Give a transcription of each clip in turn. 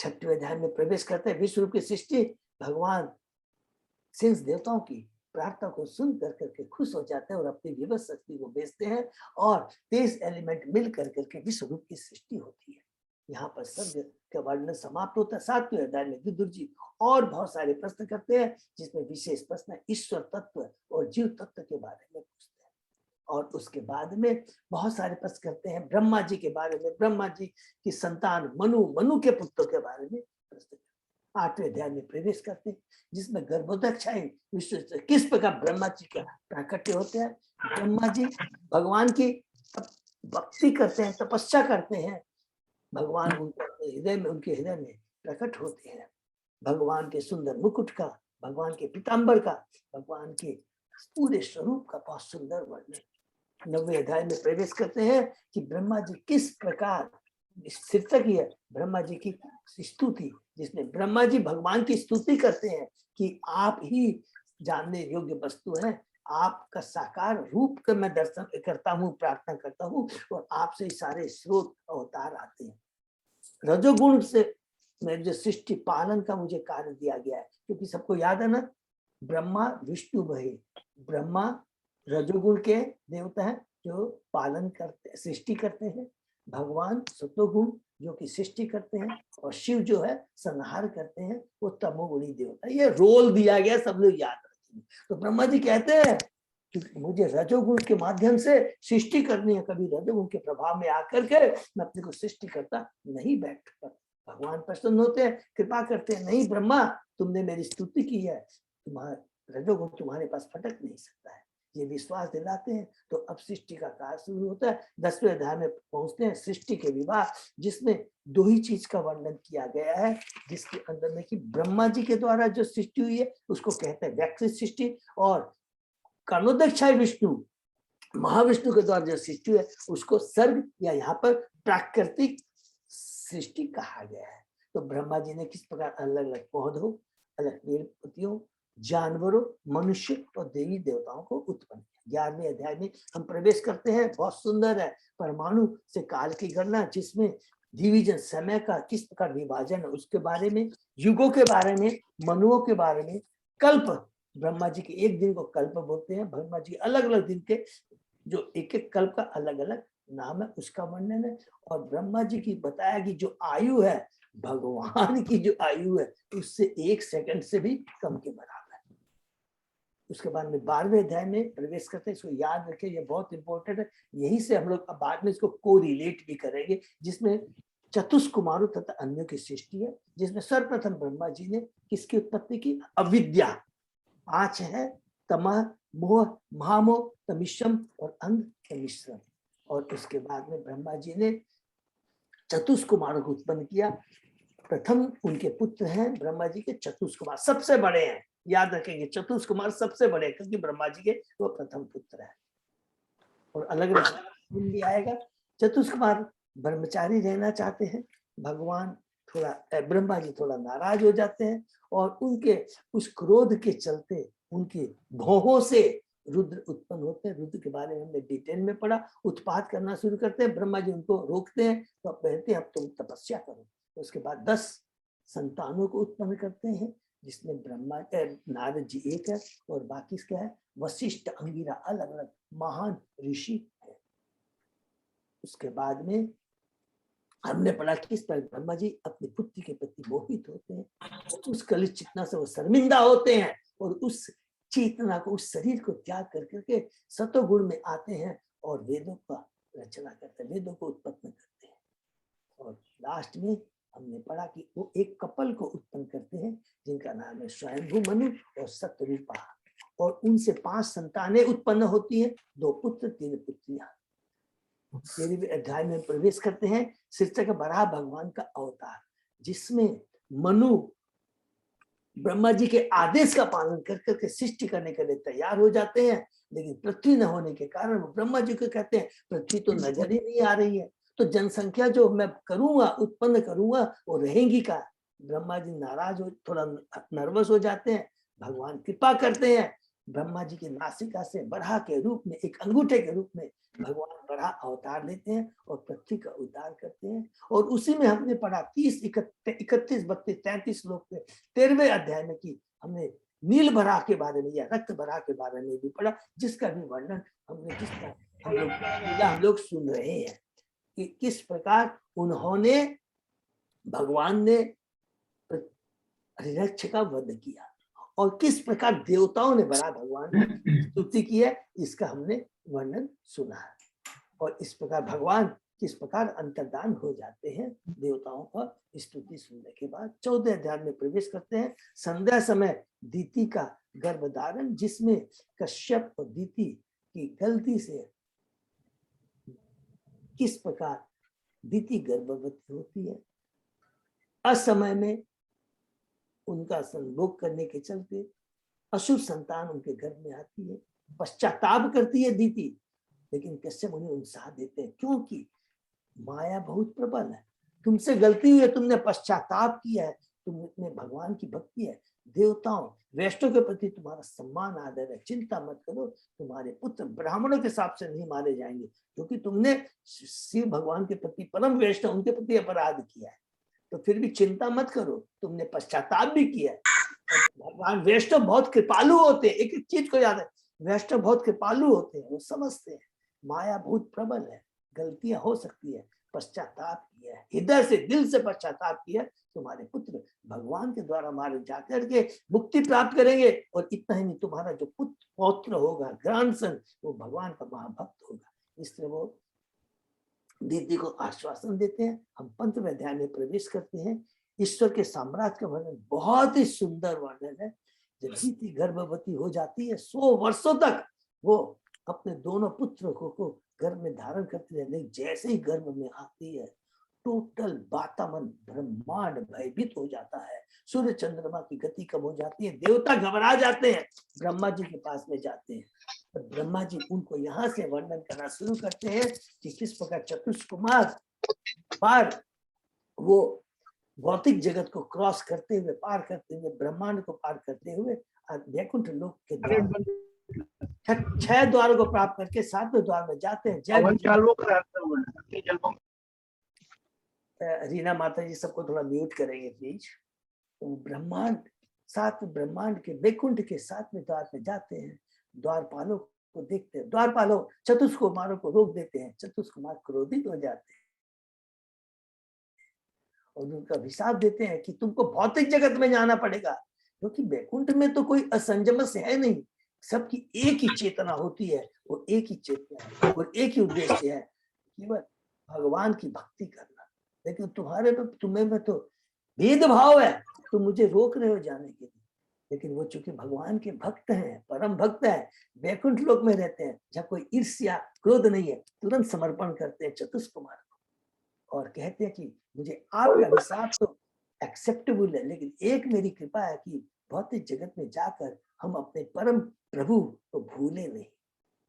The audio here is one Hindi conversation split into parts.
छठवें अध्याय में प्रवेश करते हैं। विश्व रूप की सृष्टि भगवान शेष देवताओं की प्रार्थना को सुन कर करके खुश हो जाते हैं और अपनी विवश शक्ति को बेचते हैं और 23 एलिमेंट मिल कर करके विश्व रूप की सृष्टि होती है। यहाँ पर स्वर्ग का वर्णन समाप्त होता है। 7वें अध्याय में विदुर जी और बहुत सारे प्रश्न करते हैं, जिसमें विशेष प्रश्न ईश्वर तत्व और जीव तत्व के बारे में पूछते हैं। और उसके बाद में बहुत सारे प्रश्न करते हैं ब्रह्मा जी के बारे में, ब्रह्मा जी की संतान मनु, मनु के पुत्रों के बारे में प्रश्न। 8वें अध्याय में प्रवेश करते हैं, जिसमें गर्भोदक्षाएं विश्व किस प्रकार ब्रह्मा जी का प्राकट्य होते हैं। ब्रह्मा जी भगवान की भक्ति करते हैं, तपस्या करते हैं, भगवान उनके हृदय में प्रकट होते हैं। भगवान के सुंदर मुकुट का, भगवान के पीताम्बर का, भगवान के पूरे स्वरूप का बहुत सुंदर वर्णन। 9वें अध्याय में प्रवेश करते हैं कि ब्रह्मा जी किस प्रकार शीर्षक है ब्रह्मा जी की स्तुति, जिसमें ब्रह्मा जी भगवान की स्तुति करते हैं कि आप ही जानने योग्य वस्तु हैं, आपका साकार रूप का मैं दर्शन करता हूँ, प्रार्थना करता हूँ और आपसे सारे स्रोत अवतार आते हैं। रजोगुण से मैं जो सृष्टि पालन का मुझे कार्य दिया गया है, क्योंकि सबको याद है ना, ब्रह्मा विष्णु वही। ब्रह्मा रजोगुण के देवता हैं जो पालन करते, सृष्टि करते हैं। भगवान सत्वगुण जो कि सृष्टि करते हैं, और शिव जो है संहार करते हैं, वो तमोगुणी देवता। ये रोल दिया गया, सब लोग याद रखेंगे। तो ब्रह्मा जी कहते हैं कि मुझे रजोगुण के माध्यम से सृष्टि करनी है, कभी रजोगुण के प्रभाव में आकर के मैं अपने को सृष्टि करता नहीं बैठता। भगवान प्रसन्न होते हैं, कृपा करते हैं, नहीं ब्रह्मा तुमने मेरी स्तुति की है, तुम्हारा रजोगुण तुम्हारे पास फटक नहीं सकता है, ये विश्वास दिलाते हैं। तो अब सृष्टि का कार्य शुरू होता है। 10वें अध्याय में पहुंचते हैं सृष्टि के विवाह, जिसमें दो ही चीज का वर्णन किया गया है, जिसके अंदर में कि ब्रह्मा जी के द्वारा जो सृष्टि हुई है उसको कहते हैं वैकृत सृष्टि, और कर्णोदक्षाय विष्णु महाविष्णु के द्वारा जो सृष्टि है उसको सर्ग या यहाँ पर प्राकृतिक सृष्टि कहा गया है। तो ब्रह्मा जी ने किस प्रकार अलग अलग पौधों, अलग पेड़ पत्तियों, जानवरों, मनुष्य और देवी देवताओं को उत्पन्न किया। 11वें अध्याय में हम प्रवेश करते हैं, बहुत सुंदर है, परमाणु से काल की गणना, जिसमें डिवीजन समय का किस प्रकार विभाजन है उसके बारे में, युगों के बारे में, मनुओं के बारे में, कल्प, ब्रह्मा जी के एक दिन को कल्प बोलते हैं, ब्रह्मा जी अलग अलग दिन के जो एक एक कल्प का अलग अलग नाम है उसका वर्णन है। और ब्रह्मा जी की बताया कि जो आयु है भगवान की जो आयु है उससे 1 सेकंड से भी कम के बराबर है। उसके बाद में 12वें अध्याय में प्रवेश करते हैं, इसको याद रखें, ये बहुत इंपॉर्टेंट है। यही से हम लोग बाद में इसको को रिलेट भी करेंगे, जिसमें चतुष्कुमारों तथा अन्यों की सृष्टि है, जिसमें सर्वप्रथम ब्रह्मा जी ने किसकी उत्पत्ति की, अविद्या 5 है, तमह, मोह, महामोह, तमिश्रम और अंध मिश्रम। और उसके बाद में ब्रह्मा जी ने चतुष्कुमारों को उत्पन्न किया। प्रथम उनके पुत्र हैं ब्रह्मा जी के चतुष्कुमार, सबसे बड़े हैं, याद रखेंगे चतुष्कुमार सबसे बड़े, क्योंकि ब्रह्मा जी के वो प्रथम पुत्र है। और अलग अलग भी आएगा। चतुष्कुमार ब्रह्मचारी रहना चाहते हैं, भगवान थोड़ा ब्रह्मा जी थोड़ा नाराज हो जाते हैं, और उनके उस क्रोध के चलते उनके भौहों से रुद्र उत्पन्न होते हैं। रुद्र के बारे में हमने डिटेल में पढ़ा, उत्पात करना शुरू करते हैं, ब्रह्मा जी उनको रोकते हैं, तो कहते हैं अब तुम तपस्या करो। उसके बाद 10 संतानों को उत्पन्न करते हैं, जिसमें ब्रह्मा नारद जी एक है, और बाकी क्या है, वशिष्ठ, अंगिरा, अलग अलग महान ऋषि है। उसके बाद में हमने पढ़ा कि इस पर ब्रह्मा जी अपने पुत्र के प्रति मोहित होते हैं, उस कलित चेतना से वो शर्मिंदा होते हैं, और उस चेतना को, उस शरीर को त्याग कर करके सतोगुण में आते हैं और वेदों का रचना करते हैं, वेदों को उत्पन्न करते हैं। और लास्ट में हमने पढ़ा कि वो एक कपल को उत्पन्न करते हैं, जिनका नाम है स्वयंभू मनु और सत्यरूपा, और उनसे 5 संतानें उत्पन्न होती हैं, 2 पुत्र 3 पुत्रियां। 13वें अध्याय में प्रवेश करते हैं, शीर्षक बराह भगवान का अवतार, जिसमें मनु ब्रह्मा जी के आदेश का पालन कर करके सृष्टि करने के लिए तैयार हो जाते हैं, लेकिन पृथ्वी न होने के कारण वो ब्रह्मा जी को कहते हैं पृथ्वी तो नजर ही नहीं आ रही है, तो जनसंख्या जो मैं करूंगा, उत्पन्न करूंगा, वो रहेगी का। ब्रह्मा जी नाराज हो, थोड़ा नर्वस हो जाते हैं, भगवान कृपा करते हैं, ब्रह्मा जी की नासिका से बराह के रूप में, एक अंगूठे के रूप में भगवान बराह अवतार लेते हैं और पृथ्वी का उद्धार करते हैं। और उसी में हमने पढ़ा 30, 31, 32, 33 श्लोक के 13वें अध्याय में कि हमने नील बराह के बारे में या रक्त बराह के बारे में भी पढ़ा, जिसका भी वर्णन हमने हम लोग सुन रहे हैं कि किस प्रकार उन्होंने, भगवान ने हिरण्यकश्यप का वध किया और किस प्रकार देवताओं ने बड़ा भगवान की स्तुति की है, इसका हमने वर्णन सुना है। और इस प्रकार भगवान किस प्रकार अंतर्धान हो जाते हैं देवताओं का स्तुति सुनने के बाद। 14वें अध्याय में प्रवेश करते हैं। संध्या समय दीति का गर्भधारण, जिसमें कश्यप और दीति की गलती से किस प्रकार दीति गर्भवती होती है, असमय में उनका संभोग करने के चलते अशुभ संतान उनके घर में आती है, पश्चाताप करती है दीति, लेकिन कश्यप उन्हें उत्साह देते हैं क्योंकि माया बहुत प्रबल है। तुमसे गलती हुई है, तुमने पश्चाताप किया है, तुमने भगवान की भक्ति है, देवताओं वैष्णव के प्रति तुम्हारा सम्मान आदर है, चिंता मत करो, तुम्हारे पुत्र ब्राह्मणों के हिसाब से नहीं मारे जाएंगे, क्योंकि तुमने शिव भगवान के प्रति, परम वैष्णव उनके प्रति अपराध किया है। तो फिर भी चिंता मत करो, तुमने पश्चाताप भी किया है। भगवान वैष्णव बहुत कृपालु होते हैं, एक एक चीज को याद है, वैष्णव बहुत कृपालु होते हैं, वो समझते हैं माया बहुत प्रबल है, गलतियां हो सकती है, पश्चाताप किया है, हृदय से दिल से पश्चाताप किया, तुम्हारे पुत्र भगवान के द्वारा मारे जाकर के मुक्ति प्राप्त करेंगे। और इतना ही नहीं, तुम्हारा जो पुत्र पौत्र होगा, ग्रैंडसन, वो भगवान का महाभक्त होगा। इसलिए वो दीदी को आश्वासन देते हैं। हम 15वें अध्याय में प्रवेश करते हैं। ईश्वर के साम्राज्य का वर्णन बहुत ही सुंदर वर्णन है। जब दीदी गर्भवती हो जाती है, 100 वर्षों तक वो अपने दोनों पुत्रों को गर्भ में धारण करती है, लेकिन जैसे ही गर्भ में आती है, टोटल वातावरण ब्रह्मांड भयभीत हो जाता है, सूर्य चंद्रमा की गति कम हो जाती है, देवता घबरा जाते हैं, ब्रह्मा जी के पास में जाते हैं। तो ब्रह्मा जी उनको यहाँ से वर्णन करना शुरू करते हैं कि किस प्रकार चतुष्कुमार पार वो भौतिक जगत को क्रॉस करते हुए, पार करते हुए, ब्रह्मांड को पार करते हुए वैकुंठ लोक के द्वार, 6 द्वारों को प्राप्त करके 7वें द्वार में जाते हैं। रीना माता जी सबको थोड़ा म्यूट करेंगे प्लीज। तो ब्रह्मांड, 7 ब्रह्मांड के वैकुंठ के 7वें द्वार में जाते हैं, द्वारपालों को देखते हैं, द्वारपालों चतुष्कुमारों को रोक देते हैं, चतुष्कुमार क्रोधित हो जाते हैं और उनका अभिशाप देते हैं कि तुमको भौतिक जगत में जाना पड़ेगा, क्योंकि वैकुंठ में तो कोई असंजमस है नहीं, सबकी एक ही चेतना होती है, वो एक ही चेतना है और एक ही उद्देश्य है, केवल भगवान की भक्ति करना। लेकिन तुम्हारे में, तुम्हें में तो भेदभाव है, तुम मुझे रोक रहे हो जाने के लिए। लेकिन वो चूंकि भगवान के भक्त हैं, परम भक्त हैं, वैकुंठ लोक में रहते हैं, जहाँ कोई ईर्ष्या क्रोध नहीं है, तुरंत समर्पण करते हैं चतुष्कुमार को और कहते हैं कि मुझे आपका अभिशाप तो एक्सेप्टेबल है, लेकिन एक मेरी कृपा है कि भौतिक जगत में जाकर हम अपने परम प्रभु को भूले नहीं।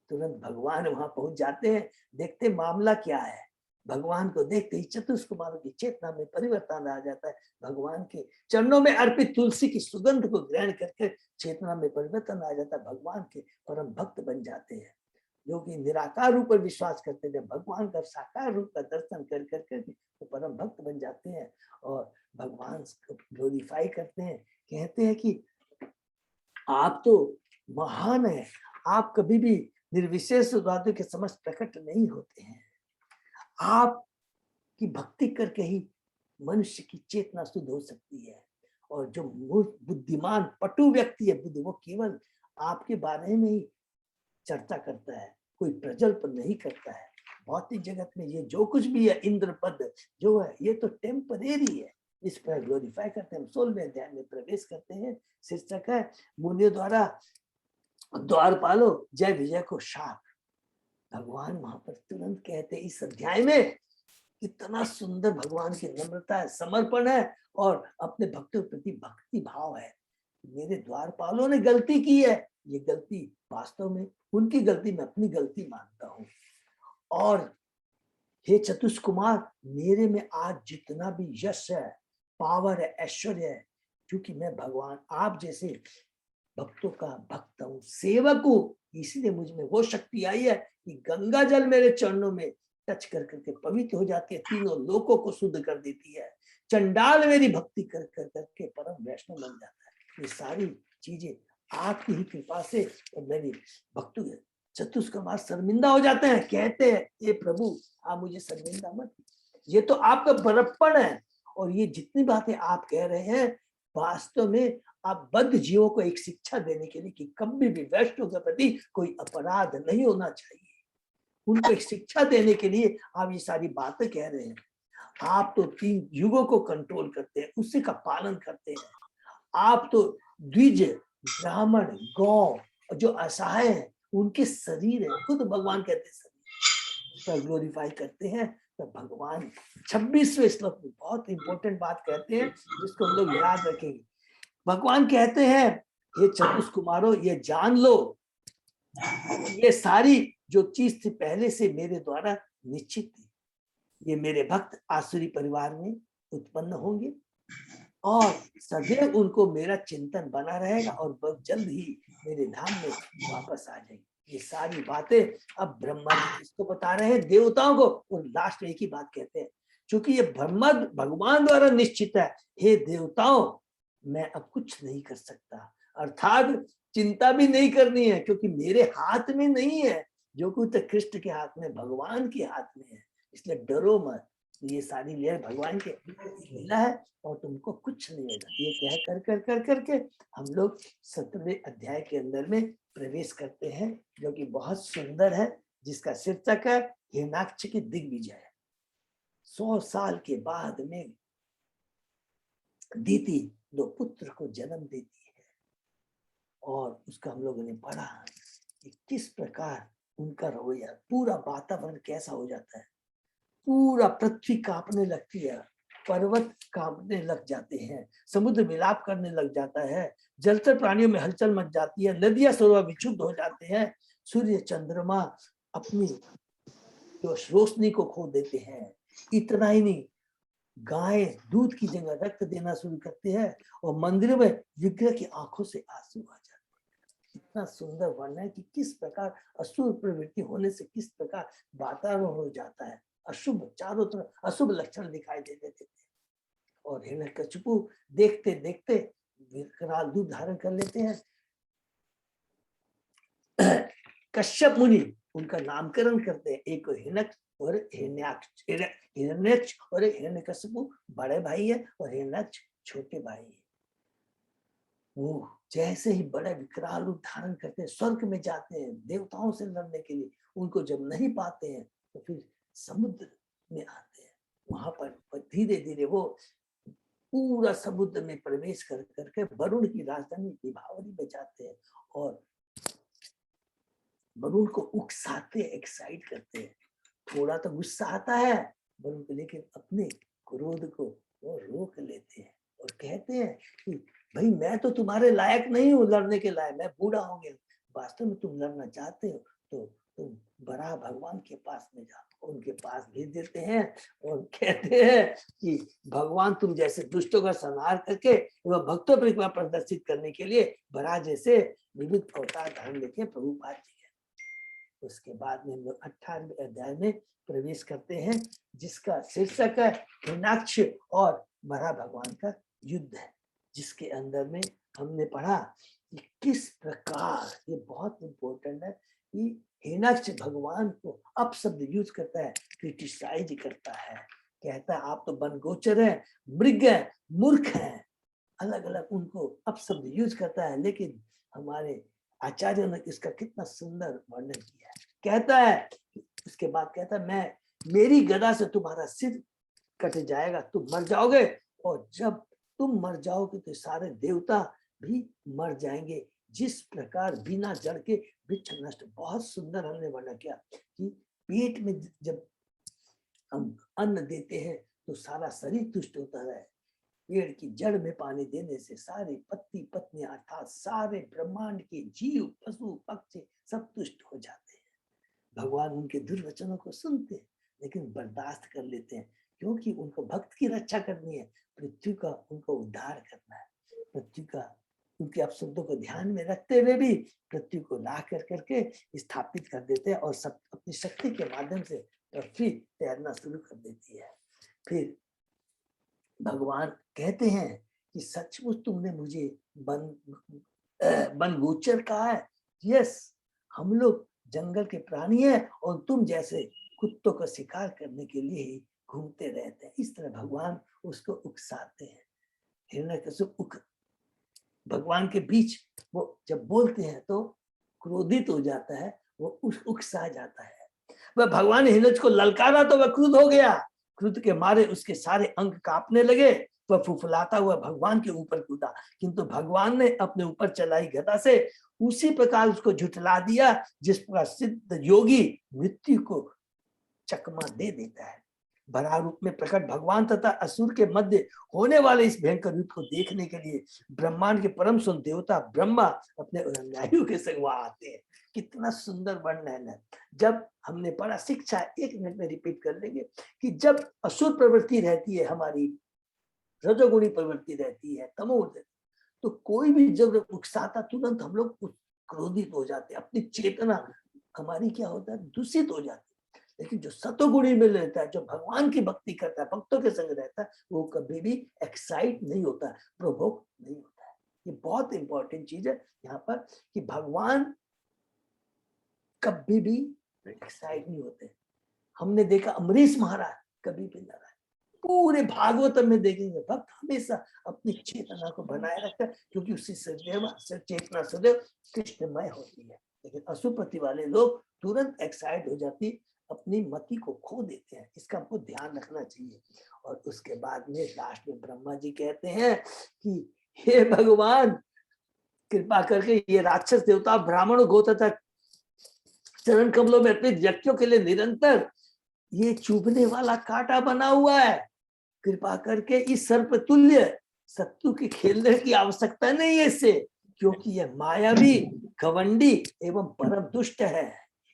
तुरंत भगवान वहां पहुंच जाते हैं, देखते मामला क्या है। भगवान को देखते ही चतुष्कुमारों की चेतना में परिवर्तन आ जाता है, भगवान के चरणों में अर्पित तुलसी की सुगंध को ग्रहण करके चेतना में परिवर्तन आ जाता है, भगवान के परम भक्त बन जाते हैं। जो कि निराकार रूप पर विश्वास करते थे, भगवान का साकार रूप का दर्शन कर करके वो परम भक्त बन जाते हैं और भगवान को ग्लोरीफाई करते हैं। कहते हैं कि आप तो महान है, आप कभी भी निर्विशेष उदाहरण के समझ प्रकट नहीं होते हैं, आप की भक्ति करके ही मनुष्य की चेतना शुद्ध हो सकती है। और जो बुद्धिमान पटु व्यक्ति है, बुद्धि, वो केवल आपके बारे में ही चर्चा करता है, कोई प्रजल्प नहीं करता है। भौतिक जगत में ये जो कुछ भी है, इंद्र पद जो है, ये तो टेम्परेरी है, इस पर ग्लोरीफाई करते हैं। 16वें अध्याय में प्रवेश करते हैं। शीर्षक है मुनियों द्वारा द्वारपालो जय विजय को शाप। भगवान वहां पर तुरंत कहते हैं, इस अध्याय में कितना सुंदर भगवान की नम्रता है, समर्पण है और अपने भक्तों के प्रति भक्ति भाव है। मेरे द्वारपालों ने गलती की है, ये गलती वास्तव में उनकी गलती, मैं अपनी गलती मानता हूं। और हे चतुष्कुमार, मेरे में आज जितना भी यश है, पावर है, ऐश्वर्य है, क्योंकि मैं भगवान आप जैसे भक्तों का भक्त हूँ, सेवक हूँ। इसलिए मुझ में वो शक्ति आई है कि गंगा जल मेरे चरणों में टच कर करके पवित्र हो जाती है, तीनों लोकों को शुद्ध कर देती है। चंडाल मेरी भक्ति कर कर करके परम वैष्णव बन जाता है। ये सारी चीजें आपकी ही कृपा से और मेरी भक्तों चतुष्कुमार शर्मिंदा हो जाते हैं, कहते हैं ये प्रभु आप मुझे शर्मिंदा मत, ये तो आपका बड़प्पन है। और ये जितनी बातें आप कह रहे हैं वास्तव में आप बद्ध जीवों को एक शिक्षा देने के लिए कि कभी भी वैष्णव के प्रति कोई अपराध नहीं होना चाहिए, उनको एक शिक्षा देने के लिए आप ये सारी बातें कह रहे हैं। आप तो 3 युगों को कंट्रोल करते हैं, उसी का पालन करते हैं। आप तो द्विज, ब्राह्मण, गौ जो असहाय है उनके शरीर है, खुद भगवान कहते हैं शरीर ग्लोरीफाई करते हैं। तो भगवान 26वें श्लोक में बहुत इंपॉर्टेंट बात कहते हैं जिसको हम लोग याद रखेंगे। भगवान कहते हैं ये चतुष्कुमारो ये जान लो, ये सारी जो चीज थी पहले से मेरे द्वारा निश्चित थी। ये मेरे भक्त आसुरी परिवार में उत्पन्न होंगे और सदैव उनको मेरा चिंतन बना रहेगा और बहुत जल्द ही मेरे धाम में वापस आ जाएंगे। ये सारी बातें अब ब्रह्मा जी इसको बता रहे हैं देवताओं को, और लास्ट में एक ही बात कहते हैं, क्योंकि ये ब्रह्मा भगवान द्वारा निश्चित है, हे देवताओं मैं अब कुछ नहीं कर सकता, अर्थात चिंता भी नहीं करनी है क्योंकि मेरे हाथ में नहीं है, जो कुछ कृष्ण के हाथ में, भगवान के हाथ में है, इसलिए डरो मत। ये सारी लीला भगवान के लीला है और तुमको कुछ नहीं होगा। ये कह कर कर कर करके हम लोग 17वें अध्याय के अंदर में प्रवेश करते हैं जो कि बहुत सुंदर है, जिसका शीर्षक है हिरण्याक्ष की दिग्विजय। 100 साल के बाद में दीति 2 पुत्र को जन्म देती है और उसका हम लोगों ने पढ़ा कि किस प्रकार उनका रवैया, पूरा वातावरण कैसा हो जाता है, पूरा पृथ्वी कांपने लगती है, पर्वत कांपने लग जाते हैं, समुद्र विलाप करने लग जाता है, जलचर प्राणियों में हलचल मच जाती है, नदियां सरोवर विक्षुब्ध हो जाते हैं, सूर्य चंद्रमा अपनी जो रोशनी को खो देते हैं। इतना ही नहीं, गाय दूध की जगह रक्त देना शुरू करते हैं और मंदिर में विग्रह की आंखों से आंसू आ जाते हैं। इतना सुंदर वर्णन है कि किस प्रकार असुर प्रवृत्ति होने से किस प्रकार वातावरण हो जाता है, अशुभ, चारों तरफ अशुभ लक्षण दिखाई दे देते थे। और हिरण्यकशिपु देखते देखते विकराल रूप धारण कर लेते हैं। कश्यप मुनि उनका नामकरण करते हैं, एक हिरण्यक्ष और हिरण्याक्ष, हिरण्यक्ष और हिरण्यकशिपु बड़े भाई है और हिरण्याक्ष छोटे भाई है। वो जैसे ही बड़े विकराल रूप धारण करते हैं, स्वर्ग में जाते हैं देवताओं से लड़ने के लिए, उनको जब नहीं पाते हैं तो फिर समुद्र में आते हैं। वहां पर धीरे धीरे वो पूरा समुद्र में प्रवेश कर करके वरुण की राजधानी विभावरी में जाते हैं और वरुण को उकसाते, एक्साइट करते हैं। थोड़ा तो गुस्सा आता है वरुण को, लेकिन अपने क्रोध को वो रोक लेते हैं और कहते हैं कि भाई मैं तो तुम्हारे लायक नहीं हूँ लड़ने के लायक, मैं बूढ़ा हो गया, वास्तव में तुम लड़ना चाहते हो तो तुम बड़ा भगवान के पास में जाओ। उनके पास भेज देते हैं और कहते हैं कि भगवान तुम जैसे दुष्टों का संहार करके एवं भक्तों पर कृपा प्रदर्शित करने के लिए बड़ा जैसे विविध अवतार धारण लेके प्रभुपाद जी है। उसके बाद में हम लोग 18वें अध्याय में प्रवेश करते हैं जिसका शीर्षक है हिरण्याक्ष और बड़ा भगवान का युद्ध है, जिसके अंदर में हमने पढ़ा कि किस प्रकार, ये बहुत इंपॉर्टेंट है कि हिरण्याक्ष भगवान को अपशब्द यूज करता है, क्रिटिसाइज करता है, कहता है आप तो बनगोचर है, मृग है, मूर्ख है, अलग अलग उनको अपशब्द यूज करता है। लेकिन हमारे आचार्यों ने इसका कितना सुंदर वर्णन किया है। कहता है, उसके बाद कहता है मैं, मेरी गदा से तुम्हारा सिर कट जाएगा, तुम मर जाओगे, और जब तुम मर जाओगे तो सारे देवता भी मर जाएंगे, जिस प्रकार बिना जड़ के वृक्ष नष्ट। बहुत सुंदर हमने वर्णन किया कि पेट में जब हम अन्न देते हैं तो सारा शरीर तुष्ट होता है, पेड़ की जड़ में पानी देने से सारे पत्ती पत्नी अर्थात सारे ब्रह्मांड के जीव पशु पक्षी सब तुष्ट हो जाते हैं। भगवान उनके दुर्वचनों को सुनते हैं लेकिन बर्दाश्त कर लेते हैं, क्योंकि उनको भक्त की रक्षा करनी है, पृथ्वी का उनको उद्धार करना है, पृथ्वी का उनके अपशब्दों को ध्यान में रखते हुए भी पृथ्वी को ला कर करके स्थापित कर देते हैं और सब अपनी शक्ति के माध्यम से पृथ्वी तैरना शुरू कर देती है। फिर भगवान कहते हैं कि सचमुच तुमने मुझे वन गोचर कहा है। यस, हम लोग जंगल के प्राणी हैं और तुम जैसे कुत्तों का शिकार करने के लिए ही घूमते रहते हैं। इस तरह भगवान उसको उकसाते हैं। हिरण्यकशिपु भगवान के बीच वो जब बोलते हैं तो क्रोधित हो जाता है, वो उकसा जाता है। वह भगवान ने हिरण्यकशिपु को ललकारा तो वह क्रुद्ध हो गया। क्रोध के मारे उसके सारे अंग कांपने लगे। वह फुफुलाता हुआ भगवान के ऊपर कूदा, किंतु भगवान ने अपने ऊपर चलाई गदा से उसी प्रकार उसको झुठला दिया जिस प्रकार सिद्ध योगी मृत्यु को चकमा दे देता है। बड़ा रूप में प्रकट भगवान तथा असुर के मध्य होने वाले इस भयंकर युद्ध को देखने के लिए ब्रह्मांड के परम सुंदर देवता ब्रह्मा अपने अनुयायियों के संग वहां आते हैं। कितना सुंदर वर्णन है। जब हमने पढ़ा, शिक्षा 1 मिनट में रिपीट कर लेंगे कि जब असुर प्रवृत्ति रहती है, हमारी रजोगुणी प्रवृत्ति रहती है, तमोगुणी, तो कोई भी जब उकसाता तुरंत हम लोग क्रोधित हो जाते हैं, अपनी चेतना हमारी क्या होता है, दूषित हो जाती है। लेकिन जो सतोगुणी में रहता है, जो भगवान की भक्ति करता है, भक्तों के संग रहता है, वो कभी भी एक्साइट नहीं होता, प्रोवोक नहीं होता है। ये बहुत इंपॉर्टेंट चीज है यहाँ पर कि भगवान कभी भी एक्साइट नहीं होते। हमने देखा अमरीश महाराज कभी भी ना, पूरे भागवतम में देखेंगे भक्त हमेशा अपनी चेतना को बनाए रखता है, क्योंकि उसकी चेतना सदैव कृष्णमय होती है। लेकिन असुपति वाले लोग तुरंत एक्साइट हो जाती, अपनी मति को खो देते हैं। इसका हमको ध्यान रखना चाहिए। और उसके बाद में लास्ट में ब्रह्मा जी कहते हैं कि हे भगवान, कृपा करके ये राक्षस देवता ब्राह्मण गो तथा चरण कमलों में अपने व्यक्तियों के लिए निरंतर ये चुभने वाला कांटा बना हुआ है। कृपा करके इस सर्प तुल्य शत्रु के खेलने की आवश्यकता नहीं है इससे, क्योंकि यह मायावी, घमंडी एवं परम दुष्ट है।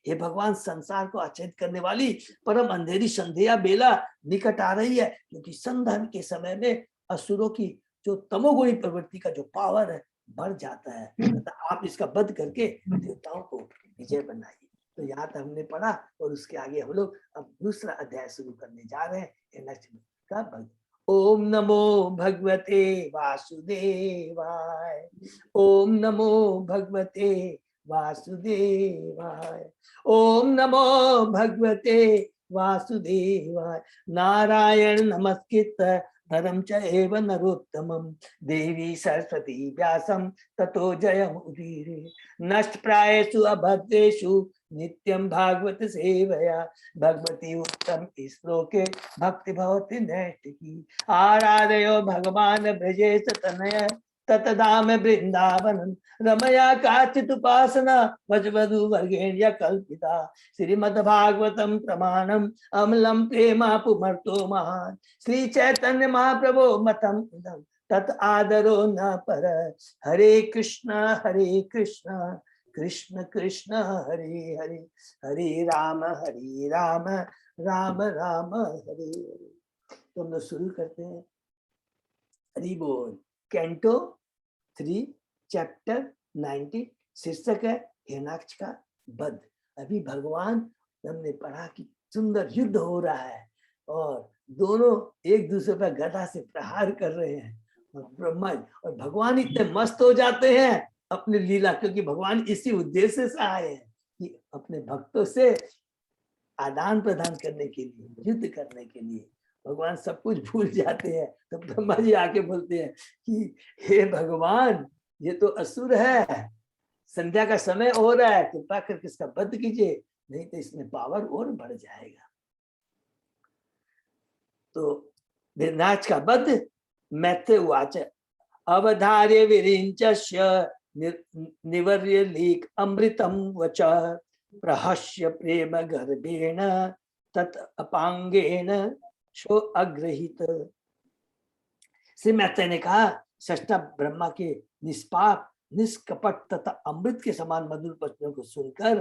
हे भगवान, संसार को आच्छादित करने वाली परम अंधेरी संध्या बेला निकट आ रही है, क्योंकि संध्या के समय में असुरों की जो तमोगुणी प्रवृत्ति का जो पावर है बढ़ जाता है। तो आप इसका वध करके देवताओं को विजय बनाइए। तो यहाँ तक हमने पढ़ा और उसके आगे हम लोग अब दूसरा अध्याय शुरू करने जा रहे हैं। ओम नमो भगवते वासुदेवाय। ओम नमो भगवते वासुदेवाय। ओम नमो भगवते वासुदेवाय। नारायण नमस्कृत नरं चैव नरोत्तमं देवी सरस्वती व्यासं ततो जयमुदीरये। नष्टप्रायेषु अभद्रेषु नित्यं भागवत सेवया भगवती उत्तम श्लोके भक्ति भवति नैष्ठिकी। आराधयो भगवान ब्रजेश तनय ततदाम वृंदावनम रमया काचित उपासना वजवधु वर्गेण्य कल्पिता। श्रीमद्भागवतम प्रमाणम अमलम प्रेमा पुमर्तो महान। श्री चैतन्य महाप्रभो मतम तत् आदरो न पर। हरे कृष्ण कृष्ण कृष्ण हरे हरे, हरे राम राम राम हरे हरे। तो हम लोग शुरू करते हैं। हरि बोल। कैंटो 3 चैप्टर 90, शीर्षक है हिरण्याक्ष का वध। अभी भगवान, हमने पढ़ा कि सुंदर युद्ध हो रहा है और दोनों एक दूसरे पर गदा से प्रहार कर रहे हैं। ब्रह्मा और भगवान इतने मस्त हो जाते हैं अपनी लीला, क्योंकि भगवान इसी उद्देश्य से आए हैं कि अपने भक्तों से आदान प्रदान करने के लिए, युद्ध करने के लिए। भगवान सब कुछ भूल जाते हैं। तो ब्रह्मा जी आके बोलते हैं कि हे भगवान, ये तो असुर है, संध्या का समय हो रहा है, कृपा करके इसका वध कीजिए, नहीं तो इसमें पावर और बढ़ जाएगा। तो हिरण्याक्ष का वध मैत्रेय उवाच अवधार्य विरिञ्चस्य निवर्य लीक अमृतम वच प्रहस्य प्रेम गर्भेण तत् अपांगेन शो अग्रहित। श्री मैत्रेय ने कहा, सष्टा ब्रह्मा के निष्पाप, निष्कपट तथा अमृत के समान मधुर वचनों को सुनकर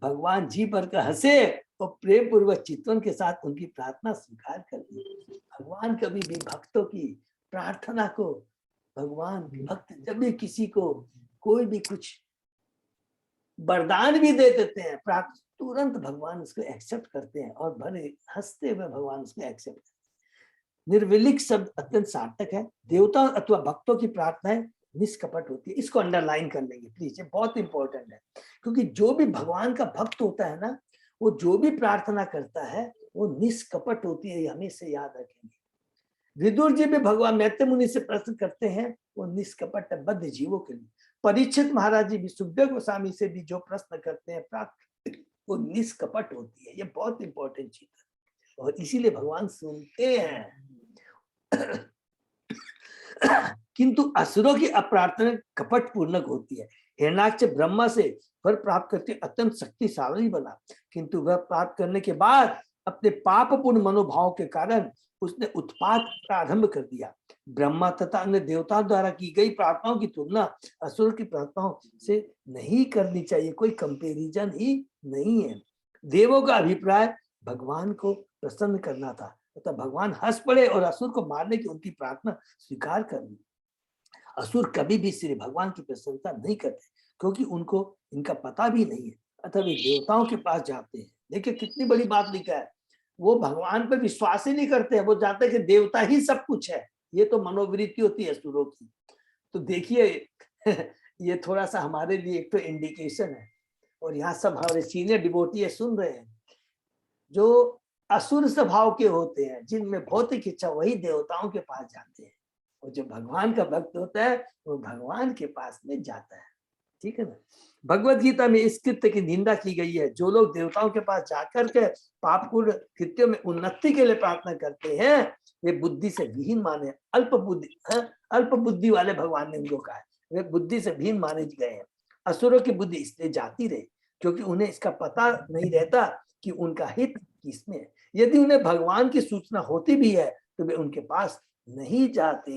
भगवान जी भर कर हंसे और प्रेम पूर्वक चितवन के साथ उनकी प्रार्थना स्वीकार कर ली। भगवान कभी भी भक्तों की प्रार्थना को भगवान के भक्त जब भी किसी को कोई भी कुछ वरदान भी दे देते हैं, प्राप्त तुरंत भगवान उसको एक्सेप्ट करते हैं और भले हंसते हुए भगवान उसको एक्सेप्ट करते हैं। निर्विलिक शब्द अत्यंत सार्थक है। देवता अथवा भक्तों की प्रार्थनाएं निष्कपट होती है। इसको अंडरलाइन कर लेंगे प्लीज, ये बहुत इंपॉर्टेंट है, क्योंकि जो भी भगवान का भक्त होता है ना, वो जो भी प्रार्थना करता है वो निष्कपट होती है, हमेशा याद रखेंगे। विदुर जी भी भगवान मैत्रेय मुनि से प्रश्न करते हैं, वो निष्कपट बद्ध जीवों के लिए। परीक्षित महाराज जी भी सुखदेव गोस्वामी से भी जो प्रश्न करते हैं प्राप्त, वो निष्कपट होती है। ये बहुत इंपॉर्टेंट चीज है और इसीलिए भगवान सुनते हैं। किंतु असुरों की अप्रार्थना कपट पूर्णक होती है। हिरण्याक्ष ब्रह्मा से वर प्राप्त करके अत्यंत शक्तिशाली बना, किंतु वह प्राप्त करने के बाद अपने पापपूर्ण मनोभाव के कारण उसने उत्पात प्रारंभ कर दिया। ब्रह्मा तथा अन्य देवताओं द्वारा की गई प्रार्थनाओं की तुलना असुर की प्रार्थनाओं से नहीं करनी चाहिए, कोई कंपैरिजन ही नहीं है। देवों का अभिप्राय भगवान को प्रसन्न करना था, तथा भगवान हंस पड़े और असुर को मारने की उनकी प्रार्थना स्वीकार कर ली। असुर कभी भी श्री भगवान की प्रशंसा नहीं करते, क्योंकि उनको इनका पता भी नहीं है, अतः वे देवताओं के पास जाते हैं। देखिए कितनी बड़ी बात लिखा है, वो भगवान पर विश्वास ही नहीं करते हैं, वो जानते हैं कि देवता ही सब कुछ है। ये तो मनोवृत्ति होती है असुरों की। तो देखिए ये थोड़ा सा हमारे लिए एक तो इंडिकेशन है, और यहाँ सब हमारे सीनियर डिवोटी सुन रहे हैं, जो असुर स्वभाव के होते हैं, जिनमें भौतिक इच्छा, वही देवताओं के पास जाते हैं, और जो भगवान का भक्त होता है वो भगवान के पास में जाता है। ठीक है ना। भगवत गीता में इस कृत्य की निंदा की गई है। जो लोग देवताओं के पास जाकर के पापपूर्ण कृत्यों में उन्नति के लिए प्रार्थना करते हैं, वे बुद्धि से विहीन माने, अल्प बुद्धि वाले भगवान ने उनको कहा है, वे बुद्धि से विहीन माने गए हैं। असुरों की बुद्धि इसलिए जाती रही क्योंकि उन्हें इसका पता नहीं रहता कि उनका हित किसमें है। यदि उन्हें भगवान की सूचना होती भी है तो वे उनके पास नहीं जाते।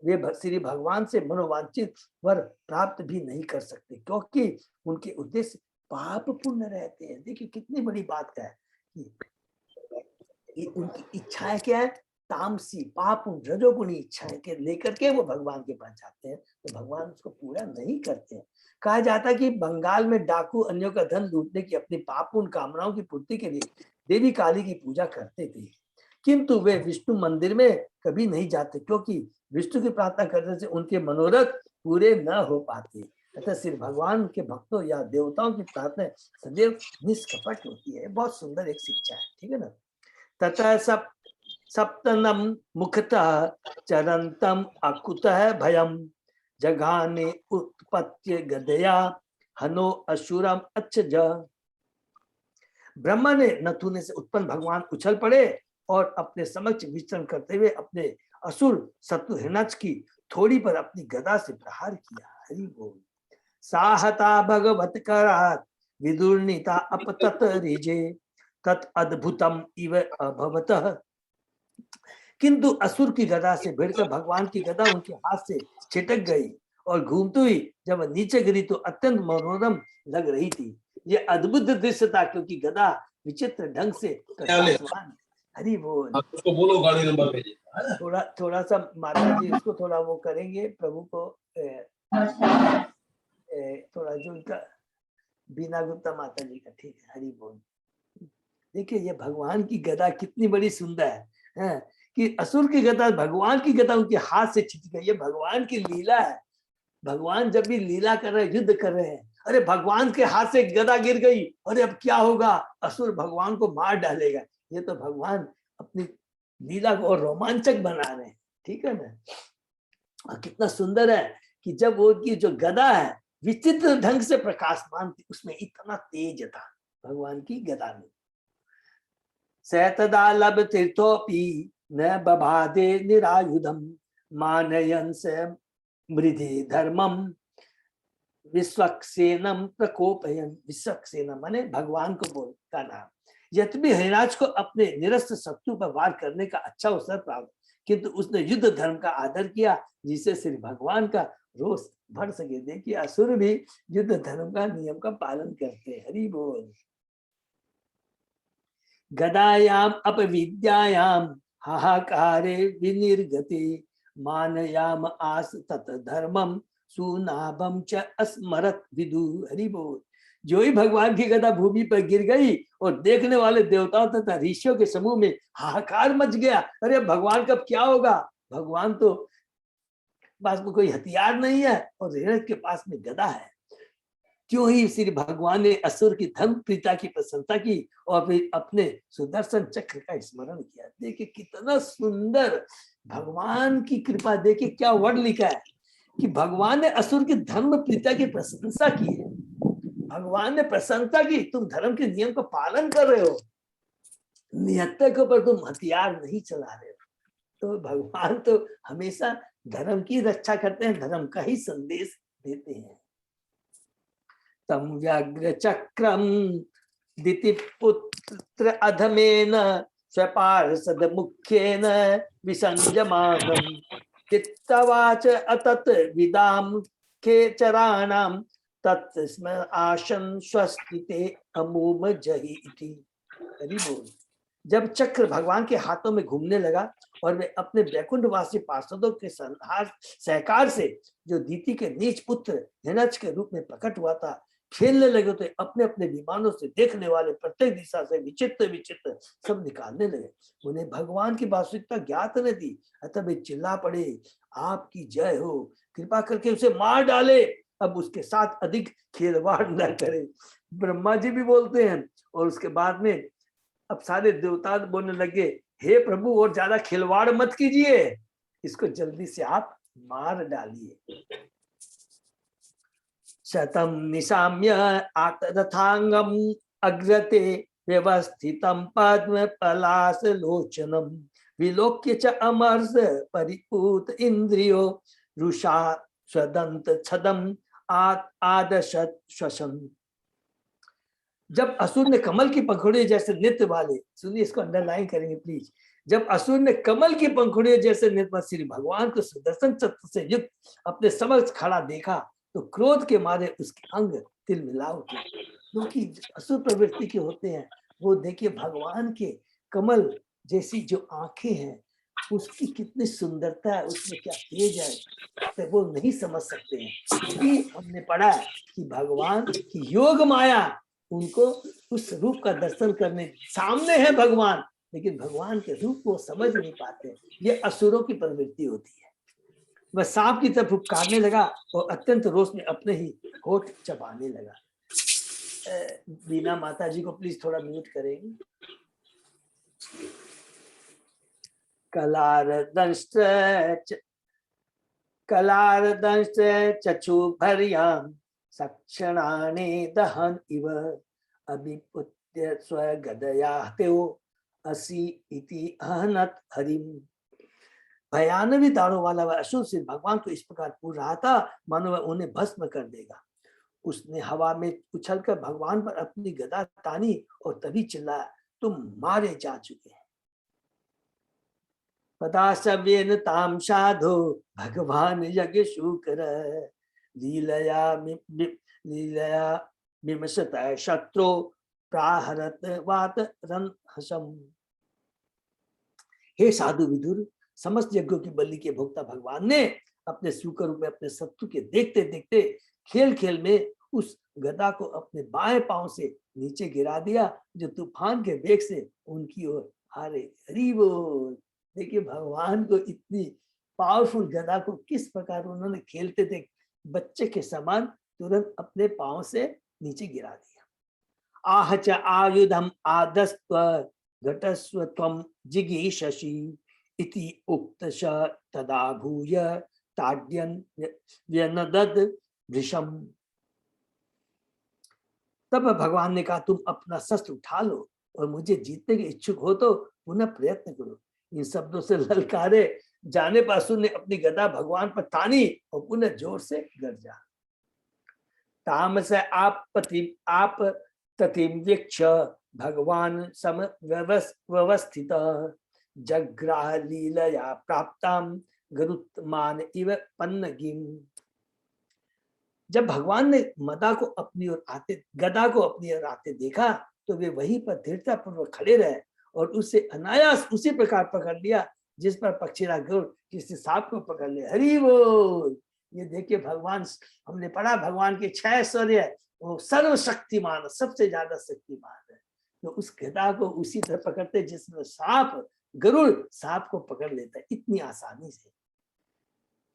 वे श्री भगवान से मनोवांछित वर प्राप्त भी नहीं कर सकते, क्योंकि उनके उद्देश्य पाप पूर्ण रहते हैं। देखिए कितनी बड़ी बात का है कि उनकी इच्छाएं क्या है, तामसी पाप रजोगुणी इच्छाएं के लेकर के वो भगवान के पास जाते हैं, तो भगवान उसको पूरा नहीं करते हैं। कहा जाता है कि बंगाल में डाकू अन्यों का धन लूटने की अपनी पापपूर्ण कामनाओं की पूर्ति के लिए देवी काली की पूजा करते थे, किंतु वे विष्णु मंदिर में कभी नहीं जाते, क्योंकि विष्णु की प्रार्थना करने से उनके मनोरथ पूरे न हो पाते। अतः श्री भगवान के भक्तों या देवताओं की प्रार्थना सदैव निष्कपट होती है। बहुत सुंदर एक शिक्षा है। ठीक है ना। तथा सप्तनम मुखतः चरंतम अकुतः भयम जघाने उत्पत्ति गदया हनो असुरम अच्छ। ब्रह्मा ने नथुने से उत्पन्न भगवान उछल पड़े और अपने समक्ष विचरण करते हुए अपने असुर शत्रु हिरण्याक्ष की थोड़ी पर अपनी गदा से प्रहार किया। हरि बोल। साहता भगवत करात विदुर्नीता अपतत रिजे तत् अद्भुतम इव अभवतः। किंतु असुर की गदा से भिड़कर भगवान की गदा उनके हाथ से छिटक गई और घूमती हुई जब नीचे गिरी तो अत्यंत मनोरम लग रही थी। ये अद्भुत दृश्य था, क्योंकि गदा विचित्र ढंग से प्रकाशमान। हरि बोल। उसको बोलो गाड़ी नंबर भेजे। थोड़ा सा माता जी इसको थोड़ा वो करेंगे, प्रभु को थोड़ा जो उनका बीना गुप्ता माता जी का। ठीक है। हरि बोल। देखिए ये भगवान की गदा कितनी बड़ी सुंदर है, कि असुर की गदा, भगवान की गदा उनके हाथ से छिट गई। ये भगवान की लीला है। भगवान जब भी लीला कर रहे हैं, युद्ध कर रहे हैं, अरे भगवान के हाथ से गदा गिर गई, अरे अब क्या होगा, असुर भगवान को मार डालेगा। ये तो भगवान अपनी लीला को और रोमांचक बना रहे हैं। ठीक है ना। और कितना सुंदर है कि जब वो की जो गदा है विचित्र ढंग से प्रकाशमान थी, उसमें इतना तेज था भगवान की गदा में। सैतदा लब तीर्थोपि न बबादे निरायुधम मानयन से मृधि धर्मम विश्वक्सेनम प्रकोपयन। विश्वक्सेनम माने भगवान को बोल का नाम। यद्यपि हिरण्याक्ष को अपने निरस्त शत्रु पर वार करने का अच्छा अवसर प्राप्त, किंतु उसने युद्ध धर्म का आदर किया, जिससे श्री भगवान का रोष बढ़ सके। देखिए असुर भी युद्ध धर्म का नियम का पालन करते हैं। हरि बोल। गदायाम अपविद्यायाम हाहाकारे विनिर्गते मानयाम आस तत धर्मम सुनाभम च अस्मरत विदु। हरि बोल। जो ही भगवान की गदा भूमि पर गिर गई और देखने वाले देवताओं तथा ऋषियों के समूह में हाहाकार मच गया। अरे भगवान कब क्या होगा, भगवान तो पास में कोई हथियार नहीं है और हिरण्य के पास में गदा है। क्यों ही श्री भगवान ने असुर की धर्म प्रीता की प्रशंसा की और फिर अपने सुदर्शन चक्र का स्मरण किया। देखिए कितना सुंदर भगवान की कृपा, देखिए क्या वर्ड लिखा है कि भगवान ने असुर की धर्म प्रीता की प्रशंसा की है। भगवान ने प्रशंसा की, तुम धर्म के नियम का पालन कर रहे हो, निहत्थे के ऊपर तुम हथियार नहीं चला रहे हो। तो भगवान तो हमेशा धर्म की रक्षा करते हैं, धर्म का ही संदेश देते हैं। तम व्याघ्र चक्रम दितिपुत्र अधमेन स्वपार्षद मुख्येन विसंजमानम चित्तवाच अतत विदाम के चराणाम तत्स्म आशन स्वस्तिते अमूम जहि इति। हरि बोल। जब चक्र भगवान के हाथों में घूमने लगा और वे अपने वैकुंठवासी पार्षदों के सहकार से जो दीति के नीच पुत्र हिरण्यज के रूप में प्रकट हुआ था खेलने लगे, तो अपने अपने विमानों से देखने वाले प्रत्येक दिशा से विचित्र विचित्र सब निकालने लगे। उन्हें भगवान की वास्तविकता ज्ञात न थी, अतः वे चिल्ला पड़े, आपकी जय हो, कृपा करके उसे मार डाले, अब उसके साथ अधिक खिलवाड़ न करे। ब्रह्मा जी भी बोलते हैं और उसके बाद में अब सारे देवता बोलने लगे, हे प्रभु और ज्यादा खिलवाड़ मत कीजिए, इसको जल्दी से आप मार डालिए। शतम निशाम्य आतरथांगम अग्रते व्यवस्थितम पद्म पलाश लोचनम विलोक्य च अमर्ष परिपूत इंद्रियो रुषा स्वदंत छदम आदशत श्वसन। जब असुर ने कमल की पंखुड़ियों जैसे नृत्य वाले, सुनिए इसको अंडरलाइन करेंगे प्लीज, जब असुर ने कमल की पंखुड़ियों जैसे नृत्य श्री भगवान को सुदर्शन चक्र से युक्त अपने समक्ष खड़ा देखा तो क्रोध के मारे उसके अंग तिलमिला उठे। क्योंकि असुर प्रवृत्ति के होते हैं वो, देखिए भगवान के कमल जैसी जो आंखें हैं उसकी कितनी सुंदरता है, उसमें क्या तेज है, तो वो नहीं समझ सकते हैं। क्योंकि हमने पढ़ा है कि भगवान की योग माया उनको उस रूप का दर्शन करने सामने है भगवान, लेकिन भगवान के रूप को समझ नहीं पाते। ये असुरों की प्रवृत्ति होती है। वह सांप की तरफ फुफकारने लगा और अत्यंत रोष में अपने ही होठ चबाने लगा। बीना माता जी को प्लीज थोड़ा म्यूट करेंगे। कलारदंष्ट चक्षुभर्यां सक्षणाने दहन इव अभिपुत्य स्वगदया त्यो असि इति अहनत हरिम। भयानवी दाढ़ों वाला वह असुर से भगवान को इस प्रकार पूछ रहा था मानो वह उन्हें भस्म कर देगा। उसने हवा में उछलकर भगवान पर अपनी गदा तानी और तभी चिल्लाया, तुम मारे जा चुके हैं। पदाशव्येन ताम साधो भगवान यज्ञ शुकर लीलया विमशत शत्रु प्राहरत वात रनहसम। हे साधु विदुर, समस्त यज्ञों की बलि के भोक्ता भगवान ने अपने सूकर रूप में अपने शत्रु के देखते देखते खेल खेल में उस गदा को अपने बाएं पांव से नीचे गिरा दिया जो तूफान के वेग से उनकी ओर आ रहे। हरि बोल। देखिए भगवान को इतनी पावरफुल गदा को किस प्रकार उन्होंने खेलते थे बच्चे के समान तुरंत अपने पांव से नीचे गिरा दिया। आहच आयुधम आदस्त्व घटस्व त्वं जिगीषसि इति उक्तश तदा भूय ताड्यन व्यनदद वृषम। तब भगवान ने कहा, तुम अपना शस्त्र उठा लो और मुझे जीतने के इच्छुक हो तो पुनः प्रयत्न करो। इन शब्दों से ललकारे जाने पर असुर ने अपनी गदा भगवान पर तानी और पुनः जोर से गरजा। ताम से आप ततिम वीक्ष भगवान सम व्यवस्थित जग्राह लीलया प्राप्ताम गरुत्मान इव पन्नगिम। जब भगवान ने गदा को अपनी ओर आते देखा तो वे वहीं पर दृढ़ता पूर्वक खड़े रहे और उससे अनायास उसी प्रकार पकड़ लिया जिस पर पक्षीराज गरुड़ किसी सांप को पकड़ ले। हरि बोल। ये देखिए भगवान, हमने पढ़ा भगवान के 6 ऐश्वर्य, वो सर्वशक्तिमान, सबसे ज्यादा शक्तिमान है। तो उस गदा को उसी तरह पकड़ते जिसमें सांप, गरुड़ सांप को पकड़ लेता है इतनी आसानी से।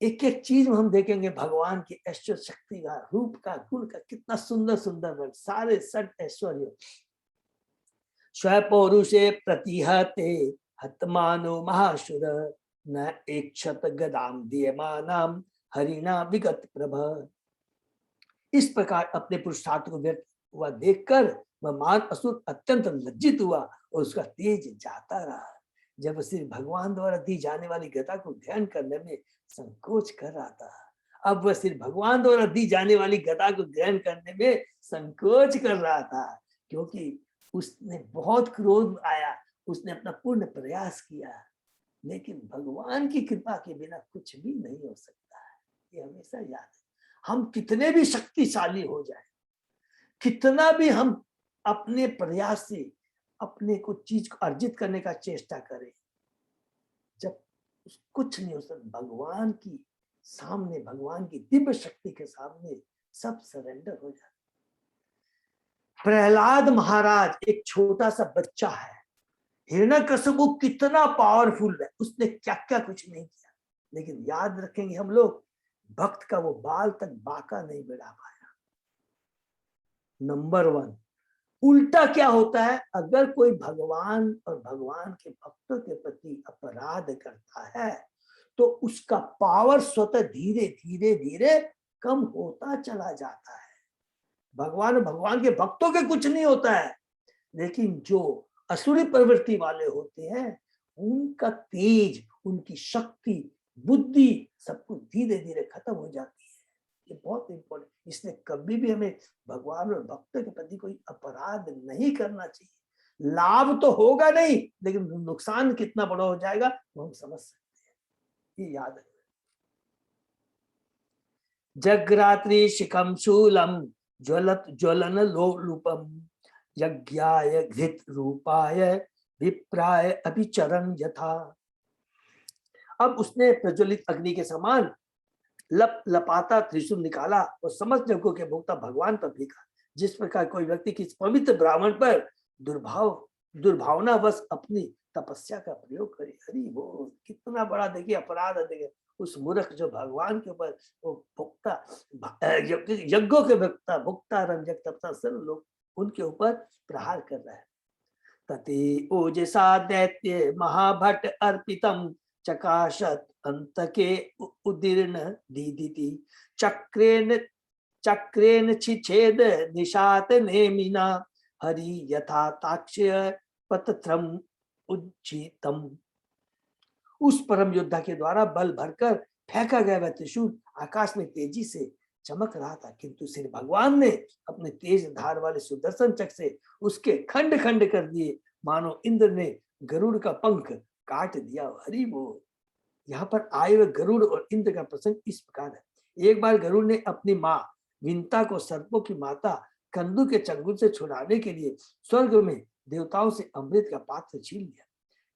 एक एक चीज में हम देखेंगे भगवान की ऐश्वर्य शक्ति का, रूप का, गुण का, कितना सुंदर सुंदर वर्ण, सारे 6 ऐश्वर्य। स्वपौरुषे प्रतिहते हतमानो महाशुर, न एकक्षत गदाम दीयमानाम हरिणा विगत प्रभ। इस प्रकार अपने पुरुषार्थ को व्यक्त हुआ देखकर वह मान असुर अत्यंत लज्जित हुआ और उसका तेज जाता रहा। जब श्री भगवान द्वारा दी जाने वाली गदा को ध्यान करने में संकोच कर रहा था, अब वह श्री भगवान द्वारा दी जाने वाली गदा को ग्रहण करने में संकोच कर रहा था, क्योंकि उसने बहुत क्रोध आया, उसने अपना पूर्ण प्रयास किया, लेकिन भगवान की कृपा के बिना कुछ भी नहीं हो सकता है। ये हमेशा याद है। हम कितने भी शक्तिशाली हो जाए, कितना भी हम अपने प्रयास से अपने को चीज को अर्जित करने का चेष्टा करें, जब कुछ नहीं हो सकता। भगवान की सामने, भगवान की दिव्य शक्ति के सामने सब सरेंडर हो जाता। प्रहलाद महाराज एक छोटा सा बच्चा है, हिरण्यकशिपु कितना पावरफुल है, उसने क्या क्या कुछ नहीं किया, लेकिन याद रखेंगे हम लोग, भक्त का वो बाल तक बाका नहीं बढ़ा पाया। नंबर 1। उल्टा क्या होता है, अगर कोई भगवान और भगवान के भक्तों के प्रति अपराध करता है तो उसका पावर स्वतः धीरे धीरे धीरे कम होता चला जाता है। भगवान और भगवान के भक्तों के कुछ नहीं होता है, लेकिन जो असुरी प्रवृत्ति वाले होते हैं उनका तेज, उनकी शक्ति, बुद्धि सब कुछ धीरे धीरे खत्म हो जाती है। ये बहुत इंपॉर्टेंट, इसलिए कभी भी हमें भगवान और भक्तों के प्रति कोई अपराध नहीं करना चाहिए। लाभ तो होगा नहीं, लेकिन नुकसान कितना बड़ा हो जाएगा वो हम समझ सकते हैं, ये याद है। जगरात्रि शिखम शूलम ज्वलत ज्वलन लोलुपम, यज्ञाय घृत रूपाय विप्राय अभिचरण यथा। अब उसने प्रज्वलित अग्नि के समान लप लपाता त्रिशूल निकाला और समस्त जगहों के भोक्ता भगवान पर फेंका। जिस प्रकार कोई व्यक्ति किसी पवित्र ब्राह्मण पर दुर्भावनावश अपनी तपस्या का प्रयोग करे। हरि वो कितना बड़ा देखिए अपराध है। देखिए उस मूर्ख जो भगवान के ऊपर वो भुक्ता यज्ञों के भुक्ता रंजक तपता सर्व लोग उनके ऊपर प्रहार कर रहा है। तते ओजसा दैत्य महाभट अर्पितम चकाशत अंतके उदीर्ण दीदिति, चक्रेन चक्रेन छिछेद निशात नेमिना हरि यथा ताक्ष्य पतत्रम उज्जीतम। उस परम योद्धा के द्वारा बल भरकर फेंका गया वह त्रिशूल आकाश में तेजी से चमक रहा था, किंतु श्री भगवान ने अपने तेज धार वाले सुदर्शन चक्र से उसके खंड खंड कर दिए, मानो इंद्र ने गरुड़ का पंख काट दिया। हरि बोल। यहाँ पर आए हुए गरुड़ और इंद्र का प्रसंग इस प्रकार है। एक बार गरुड़ ने अपनी माँ विंता को सर्पों की माता कंदु के चंगुल से छुड़ाने के लिए स्वर्ग में देवताओं से अमृत का पात्र छीन लिया।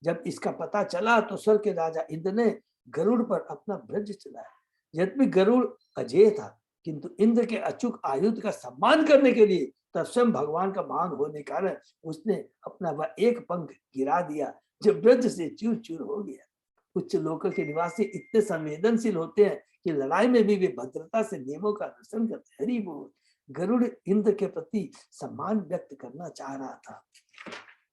जब इसका पता चला तो स्वर्ग के राजा इंद्र ने गरुड़ पर अपना ब्रज चलाया। यद्यपि गरुड़ अजेय था, किंतु इंद्र के अचूक आयुध का सम्मान करने के लिए तब स्वयं भगवान का मान होने के कारण उसने अपना वह एक पंख गिरा दिया, जो ब्रज से चूर चूर हो गया। उच्च लोकों के निवासी इतने संवेदनशील होते हैं कि लड़ाई में भी वे भद्रता से नियमों का अनुसरण करते हैं। हरि बोल। गरुड़ इंद्र के प्रति सम्मान व्यक्त करना चाह रहा था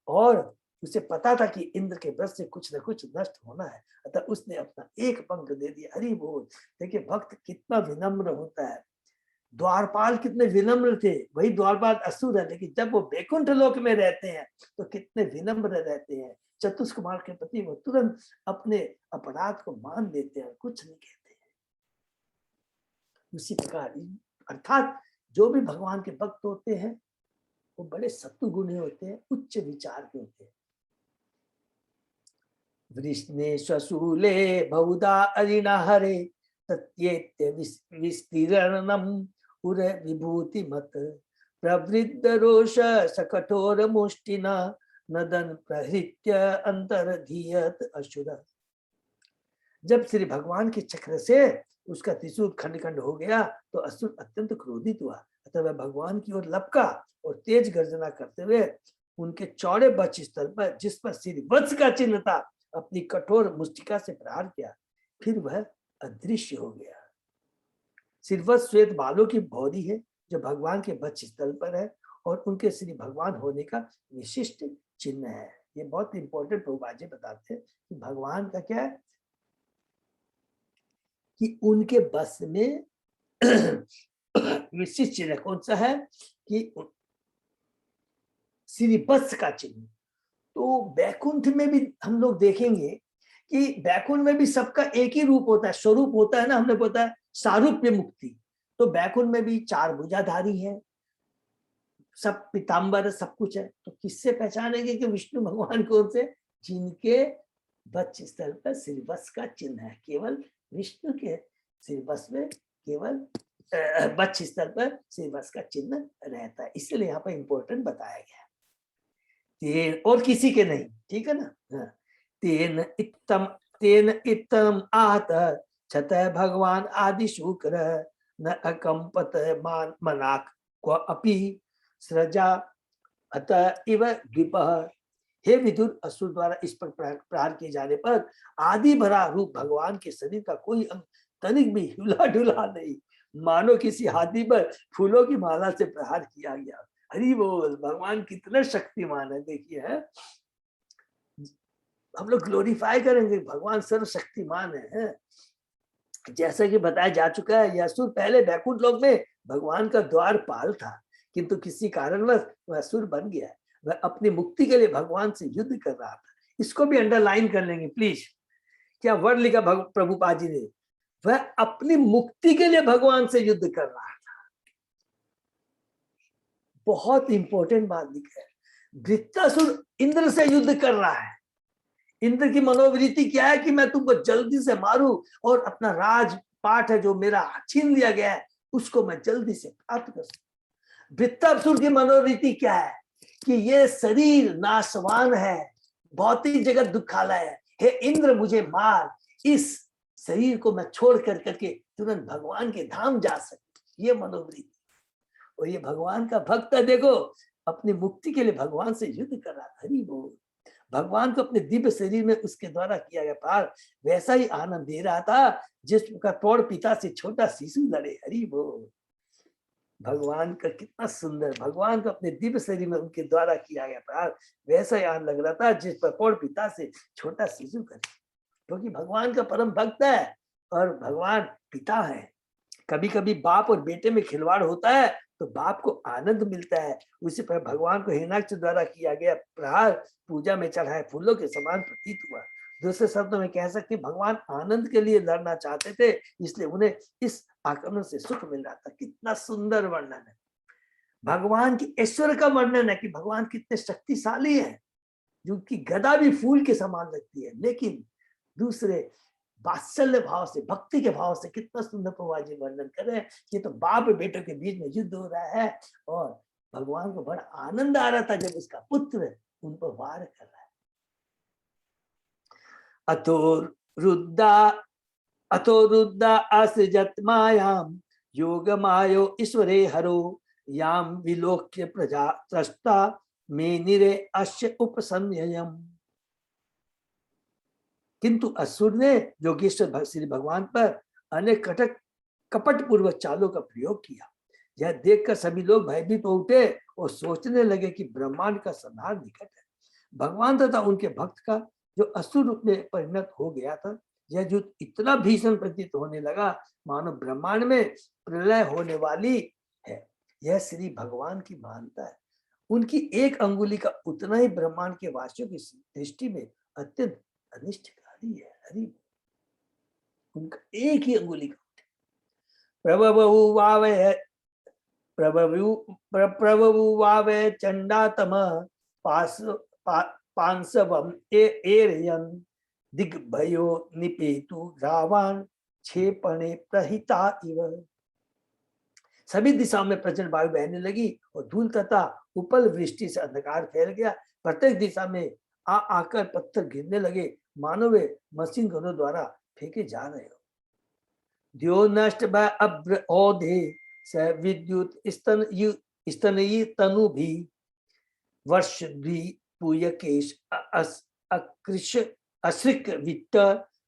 और उसे पता था कि इंद्र के व्रत से कुछ न कुछ नष्ट होना है, अतः उसने अपना एक पंख दे दिया। हरि बोल। देखिए भक्त कितना विनम्र होता है। द्वारपाल कितने विनम्र थे, वही द्वारपाल असुर है, लेकिन जब वो बैकुंठ लोक में रहते हैं तो कितने विनम्र रहते हैं। चतुष्कुमार के प्रति वो तुरंत अपने अपराध को मान लेते हैं, कुछ नहीं कहते हैं। उसी प्रकार अर्थात जो भी भगवान के भक्त होते हैं वो बड़े सत्वगुणी होते हैं, उच्च विचार के होते हैं। वृष्णे स्वशूले बहुधा अरिणा हरे तत्येत्य विस्तीर्णम उर विभूति मत, प्रवृद्ध रोष सकठोर मुष्टिना नदन प्रहृत्य अंतर्धीयत असुर। जब श्री भगवान के चक्र से उसका त्रिशूल खंड खंड हो गया तो असुर अत्यंत क्रोधित हुआ, अतः वह भगवान की ओर लपका और तेज गर्जना करते हुए उनके चौड़े वक्ष स्थल पर, जिस पर श्री वत्स का चिन्ह था, अपनी कठोर मुष्टिका से प्रहार किया। फिर वह अदृश्य हो गया। सिरवत श्वेत बालों की भौरी है जो भगवान के वक्ष स्थल पर है और उनके श्री भगवान होने का विशिष्ट चिन्ह है। ये बहुत इंपॉर्टेंट प्रभुपाद जी बताते हैं कि भगवान का क्या है कि उनके बस में विशिष्ट चिन्ह कौन सा है कि श्री वत्स का चिन्ह। तो बैकुंठ में भी हम लोग देखेंगे कि बैकुंठ में भी सबका एक ही रूप होता है, स्वरूप होता है ना, हमने बताया सारूप्य मुक्ति। तो बैकुंठ में भी 4 भुजाधारी है, सब पीताम्बर सब कुछ है। तो किससे पहचानेंगे कि विष्णु भगवान कौन से? जिनके वक्ष स्थल पर श्रीवत्स का चिन्ह है। केवल विष्णु के श्रीवत्स में केवल वक्ष स्थल पर श्रीवत्स का चिन्ह रहता है, इसलिए यहाँ पर इंपॉर्टेंट बताया गया है। तेन और किसी के नहीं, ठीक है ना। तेन इत्तम आहत छत भगवान आदि शुक्र न अकंपत मान मनाक को अपि सृजा अतः इव द्विपः। हे विदुर, असुर द्वारा इस पर प्रहार किए जाने पर आदि भरा रूप भगवान के शरीर का कोई अंग तनिक भी हिला डुला नहीं, मानो किसी हाथी पर फूलों की माला से प्रहार किया गया। हरि बोल, भगवान कितना शक्तिमान है। देखिए है, हम लोग ग्लोरीफाई करेंगे भगवान सर्वशक्तिमान है। जैसा कि बताया जा चुका है, असुर पहले बैकुंठ लोक में भगवान का द्वारपाल था, किंतु किसी कारणवश वह असुर बन गया। वह अपनी मुक्ति के लिए भगवान से युद्ध कर रहा था। इसको भी अंडरलाइन कर लेंगे प्लीज। क्या वर्ड लिखा प्रभुपाद जी ने? वह अपनी मुक्ति के लिए भगवान से युद्ध कर रहा था। बहुत इंपॉर्टेंट बात लिखा है। वृत्तासुर इंद्र से युद्ध कर रहा है। इंद्र की मनोवृत्ति क्या है कि मैं तुमको जल्दी से मारूं और अपना राजपाट है जो मेरा छीन लिया गया है उसको मैं जल्दी से प्राप्त कर सकूं। वृत्तासुर की मनोवृत्ति क्या है कि ये शरीर नाशवान है, भौतिक जगत दुखालय है, हे इंद्र मुझे मार, इस शरीर को मैं छोड़ कर करके तुरंत भगवान के धाम जा सकूं। ये मनोवृत्ति। और ये भगवान का भक्त है, देखो अपनी मुक्ति के लिए भगवान से युद्ध कर रहा। हरि बोल। भगवान को अपने दिव्य शरीर में उसके द्वारा किया गया पार वैसा ही आनंद दे रहा था जिसका तोड़ पिता से छोटा शिशु लड़े। हरि बोल। भगवान का कितना सुंदर, भगवान को अपने दिव्य शरीर में उनके द्वारा किया गया पार वैसा ही आनंद लग रहा था जिस पर तोड़ पिता से छोटा शिशु करे। क्योंकि भगवान का परम भक्त है और भगवान पिता है। कभी कभी बाप और बेटे में खिलवाड़ होता है तो बाप को आनंद मिलता है। उसी पर भगवान को हिरण्याक्ष द्वारा किया गया प्रहार पूजा में चढ़ाए फूलों के समान प्रतीत हुआ। दूसरे शब्दों में कह सकते भगवान आनंद के लिए लड़ना चाहते थे, इसलिए उन्हें इस आक्रमण से सुख मिल रहा था। कितना सुंदर वर्णन है। भगवान की ऐश्वर्य का वर्णन है कि भगवान कितने शक्तिशाली है, जो कि गदा भी फूल के समान लगती है, लेकिन दूसरे वात्सल्य भाव से, भक्ति के भाव से कितना सुंदर प्रभुपाद जी वर्णन कर रहे हैं। ये तो बाप बेटों के बीच में युद्ध हो रहा है और भगवान को बड़ा आनंद आ रहा था जब उसका पुत्र उन पर वार कर रहा है। अथो रुद्धा असृजत मायाम योग मायो ईश्वरे हरो याम विलोक्य प्रजा त्रस्ता मे निरे अश्य उपसंयम। किंतु असुर ने योगेश्वर श्री भगवान पर अनेक कपट पूर्वक चालों का प्रयोग किया। यह देखकर सभी लोग भयभीत हो उठे और सोचने लगे कि ब्रह्मांड का संहार निकट है। भगवान तथा उनके भक्त का जो असुर रूप में परिणत हो गया था, यह युद्ध इतना भीषण प्रतीत होने लगा मानो ब्रह्मांड में प्रलय होने वाली है। यह श्री भगवान की मानता है। उनकी एक अंगुली का उतना ही ब्रह्मांड के वासियों की दृष्टि में अत्यंत अनिष्ट है। हरि, उनका एक ही अंगुली का प्रभुवावे चंडातम पांसवम एरयन दिग्भयो निपेतु रावण क्षेपणे प्रहिता इव। सभी दिशाओं में प्रचंड वायु बहने लगी और धूल तथा उपल वृष्टि से अंधकार फैल गया। प्रत्येक दिशा में आकर पत्थर गिरने लगे, मानो वे मशीन गनों द्वारा फेंके जा रहे हो। द्यो नष्ट व अभ्र औधे स विद्युत स्तनयी तनु भी वर्ष द्वि पूयकेश अकृश अश्रिक वित्त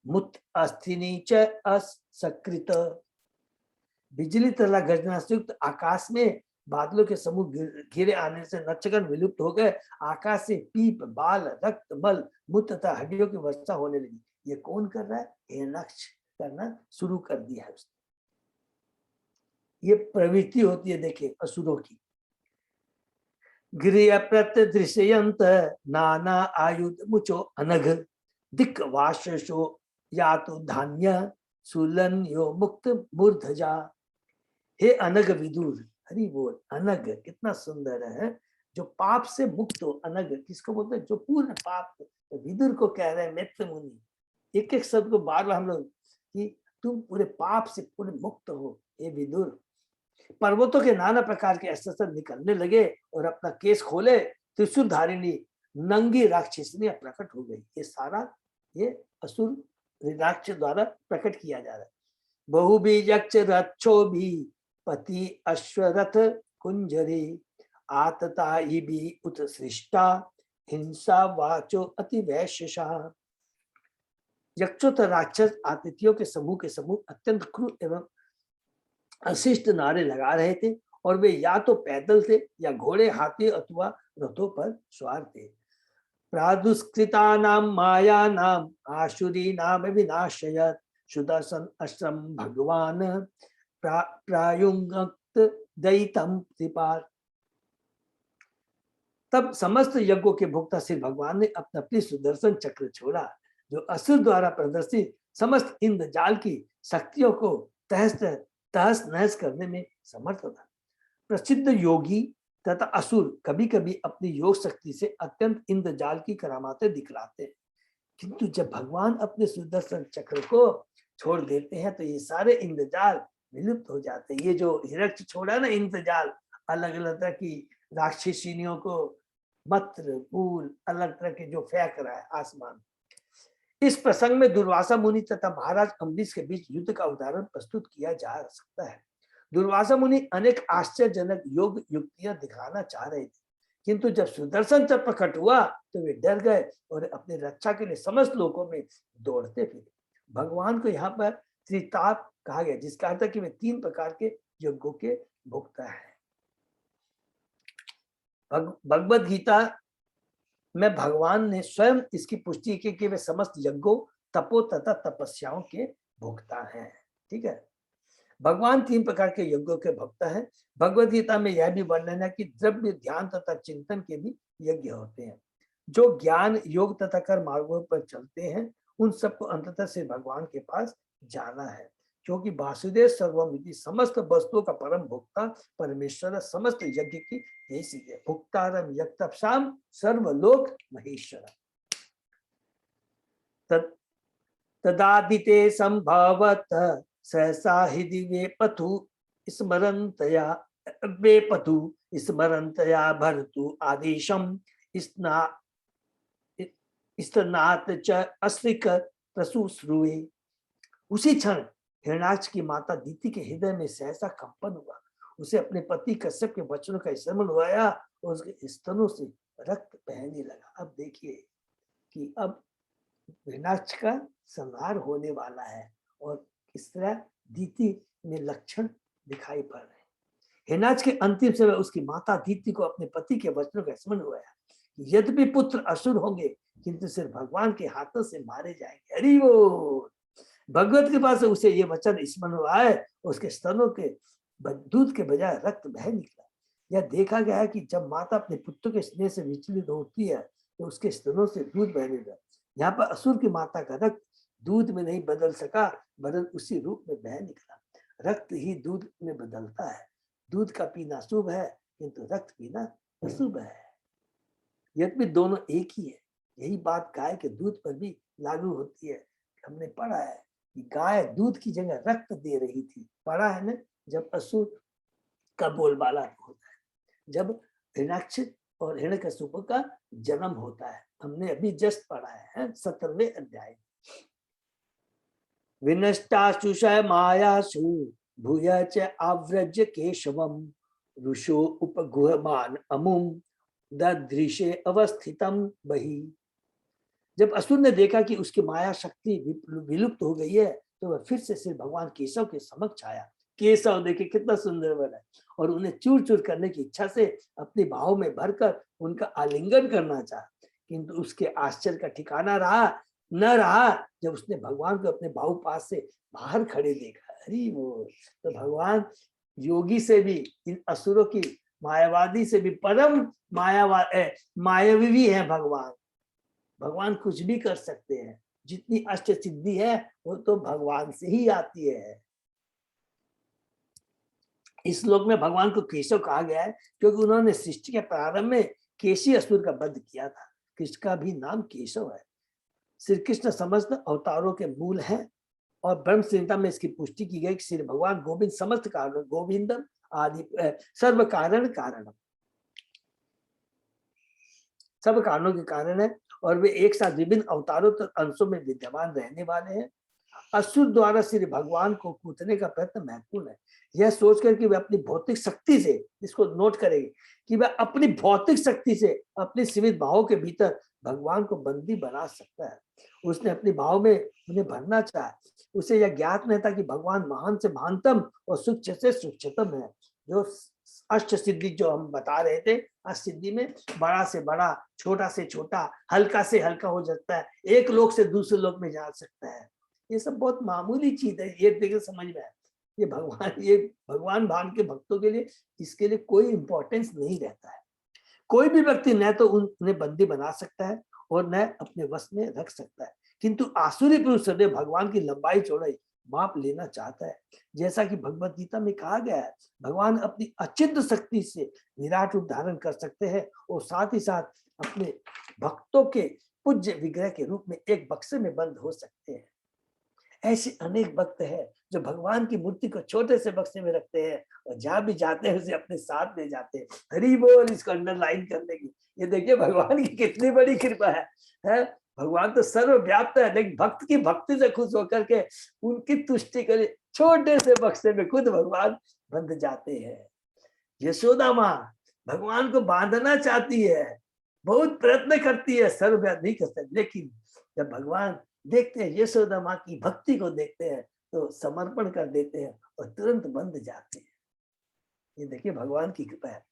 मुत अस्थिनी च असकृत। बिजली तला गर्जना से युक्त आकाश में बादलों के समूह घिरे आने से नक्षगण विलुप्त हो गए। आकाश से पीप, बाल, रक्त, मल, मूत्र तथा हड्डियों की वर्षा होने लगी। ये कौन कर रहा है? हिरण्याक्ष करना शुरू कर दिया है उसने। ये प्रवृत्ति होती है देखिए असुरों की। गृह प्रत्यदृश्यंत नाना आयुध मुचो अनघ दिक वाशो या तो धान्य सुलन यो मुक्त मूर्धजा। हे अनग विदुर, हरि बोल। अनग कितना सुंदर है, जो पाप से मुक्त हो। अनग किसको बोलते हैं? जो पूर्ण पाप। तो विदुर को कह रहे हैं मित्र मुनि, एक एक शब्द को बार बार हम लोग, कि तुम पूरे पाप से पूर्ण मुक्त हो। हे विदुर, पर्वतों के नाना प्रकार के अस्त्र निकलने लगे और अपना केस खोले। त्रिशूल धारिणी नंगी राक्षसनी प्रकट हो गई। ये सारा ये असुर राक्षस द्वारा प्रकट किया जा रहा है। बहुबीजक्ष रक्षो भी पति अश्वरथ कुंजरी आतता भी उत्सृष्टा हिंसा वाचो अति वैश्यशा। यक्षों तथा राक्षस आतिथियों के समूह अत्यंत क्रूर एवं अशिष्ट नारे लगा रहे थे, और वे या तो पैदल थे या घोड़े, हाथी अथवा रथों पर सवार थे। प्रादुष्कृता नाम माया नाम आशुरी नाम विनाशयत सुदर्शन अश्रम भगवान प्रायुक्त दैतम त्रिपाल। तब समस्त यज्ञों के भोक्ता श्री भगवान ने अपना प्रिय सुदर्शन चक्र छोड़ा, जो असुर द्वारा प्रदर्शित समस्त इंद्रजाल की शक्तियों को तहस नहस करने में समर्थ था। प्रसिद्ध योगी तथा असुर कभी कभी अपनी योग शक्ति से अत्यंत इंद्रजाल की करामातें दिखलाते हैं, किंतु जब भगवान अपने सुदर्शन चक्र को छोड़ देते हैं तो ये सारे इंद्रजाल विलुप्त हो जाते हैं। ये जो हिरण्य छोड़ा ना इंद्रजाल, अलग अलग तरह की राक्षसिनियों को मत्र फूल अलग तरह के जो फेंक रहा है आसमान। इस प्रसंग में दुर्वासा मुनि तथा महाराज अम्बरीश के बीच युद्ध का उदाहरण प्रस्तुत किया जा सकता है। दुर्वासा मुनि अनेक आश्चर्यजनक योग युक्तियां दिखाना चाह रहे थे, किंतु जब सुदर्शन चक्र प्रकट हुआ तो वे डर गए और अपनी रक्षा के लिए समस्त लोगों में दौड़ते फिरे। भगवान को यहाँ पर त्रिताप कहा गया, जिसका अर्थ है कि वे 3 प्रकार के यज्ञों के भोक्ता है। भगवद गीता में भगवान ने स्वयं इसकी पुष्टि की कि वे समस्त यज्ञों, तपो तथा तपस्याओं के भोक्ता हैं। ठीक है, भगवान 3 प्रकार के यज्ञों के भोक्ता हैं। भगवद गीता में यह भी वर्णन है कि द्रव्य, ध्यान तथा चिंतन के भी यज्ञ होते हैं। जो ज्ञान, योग तथा कर्म मार्गों पर चलते हैं उन सबको अंततः से भगवान के पास जाना है, क्योंकि वासुदेव सर्वमिति, समस्त वस्तुओं का परम भोक्ता परमेश्वर समस्त यज्ञ की यही सीख है। भुक्तारम यक्तपसाम सर्वलोक महेश्वर। तदादिते संभवत सहसा हि दिवे पथु स्मरन्तया वे पथु स्मरन्तया भरतु आदेशम स्नात च अस्त्रिक प्रसुश्रुवे। उसी क्षण हिरण्याक्ष की माता दीति के हृदय में सहसा कंपन हुआ। उसे अपने पति कश्यप के वचनों का स्मरण हुआ और उसके स्तनों से रक्त बहने लगा। अब देखिए कि अब हिरण्याक्ष का संहार होने वाला है और किस तरह दीति में लक्षण दिखाई पड़ रहे हैं। हिरण्याक्ष के अंतिम समय उसकी माता दीति को अपने पति के वचनों का स्मरण हुआ, यद्यपि पुत्र असुर होंगे किंतु सिर्फ भगवान के हाथों से मारे जाएंगे। हरि बोल। भगवत के पास उसे ये वचन स्मरण हुआ है, उसके स्तनों के दूध के बजाय रक्त बह निकला। यह देखा गया है कि जब माता अपने पुत्र के स्नेह से विचलित होती है तो उसके स्तनों से दूध बहने लगा। यहाँ पर असुर की माता का रक्त दूध में नहीं बदल सका, वरन उसी रूप में बह निकला। रक्त ही दूध में बदलता है। दूध का पीना शुभ है किंतु रक्त पीना अशुभ है। यद्यपि दोनों एक ही है। यही बात गाय के दूध पर भी लागू होती है। हमने पढ़ा है कि गाय दूध की जगह रक्त दे रही थी। पढ़ा है ना, जब असुर का बोलबाला होता है, जब हिरण्याक्ष और हिरण्यकशिप का जन्म होता है। हमने अभी जस्ट पढ़ा है 17वें अध्याय। विनष्टाशुषय मायासु भूय च आव्रज केशवम ऋषो उपगुहमान अमुम ददृशे अवस्थितम बही। जब असुर ने देखा कि उसकी माया शक्ति विलुप्त हो गई है, तो वह फिर से श्री भगवान केशव के समक्ष आया। केशव देखिए कितना सुंदर बना है, और उन्हें चूर चूर करने की इच्छा से अपने भाव में भरकर उनका आलिंगन करना चाहा, किंतु उसके आश्चर्य का ठिकाना न रहा जब उसने भगवान को अपने बाहु पास से बाहर खड़े देखा। अरे वो तो भगवान योगी से भी, इन असुरों की मायावादी से भी परम मायावी भी है भगवान। भगवान कुछ भी कर सकते हैं, जितनी अष्ट सिद्धि है वो तो भगवान से ही आती है। इस श्लोक में भगवान को केशव कहा गया है क्योंकि उन्होंने सृष्टि के प्रारंभ में केशी असुर का वध किया था। कृष्ण का भी नाम केशव है। श्री कृष्ण समस्त अवतारों के मूल हैं, और ब्रह्म संहिता में इसकी पुष्टि की गई कि श्री भगवान गोविंद समस्त कारण, गोविंदम आदि सर्व कारण कारणम, सब कारणों के कारण है, और वे एक साथ विभिन्न अवतारों तक अंशों में विद्यमान रहने वाले हैं। असुर द्वारा श्री भगवान को कूटने का प्रयत्न महत्वपूर्ण है। यह सोचकर कि वे अपनी भौतिक शक्ति से, इसको नोट करेंगे कि वह अपनी भौतिक शक्ति से अपने सीमित भाव के भीतर भगवान को बंदी बना सकता है। उसने अपने भाव में उन्हें भरना चाहा। उसे यह ज्ञात नहीं था कि भगवान महान से महानतम और सूक्ष्म से सूक्ष्मतम है। जो अष्ट सिद्धि जो हम बता रहे थे, अष्ट सिद्धि में बड़ा से बड़ा, छोटा से छोटा, हल्का से हल्का हो जाता है, एक लोक से दूसरे लोक में जा सकता है। ये सब बहुत मामूली चीज है, ये देखिए समझ में आए। ये भगवान भान के भक्तों के लिए इसके लिए कोई इंपॉर्टेंस नहीं रहता है। कोई भी व्यक्ति न तो उन्हें बंदी बना सकता है और न अपने वश में रख सकता है, किंतु आसुरी पुरुष हृदय भगवान की लंबाई चौड़ाई माप लेना चाहता है। जैसा कि भगवत गीता में कहा गया है, भगवान अपनी अचिंत्य शक्ति से विराट रूप धारण कर सकते हैं और साथ ही साथ अपने भक्तों के पूज्य विग्रह के रूप में एक बक्से में बंद हो सकते हैं। ऐसे अनेक भक्त हैं जो भगवान की मूर्ति को छोटे से बक्से में रखते हैं और जहां भी जाते हैं उसे अपने साथ ले जाते हैं। हरि बोल, इसको अंडरलाइन करने की। ये देखिए भगवान की कितनी बड़ी कृपा है? भगवान तो सर्वव्याप्त है, लेकिन भक्त की भक्ति से खुश होकर के उनकी तुष्टि के लिए छोटे से बक्से में खुद भगवान बंध जाते हैं। यशोदा माँ भगवान को बांधना चाहती है, बहुत प्रयत्न करती है, सर्वव्याप्त नहीं कर सकती, लेकिन जब भगवान देखते हैं, यशोदा माँ की भक्ति को देखते हैं, तो समर्पण कर देते हैं और तुरंत बंध जाते हैं। ये देखिए भगवान की कृपा है।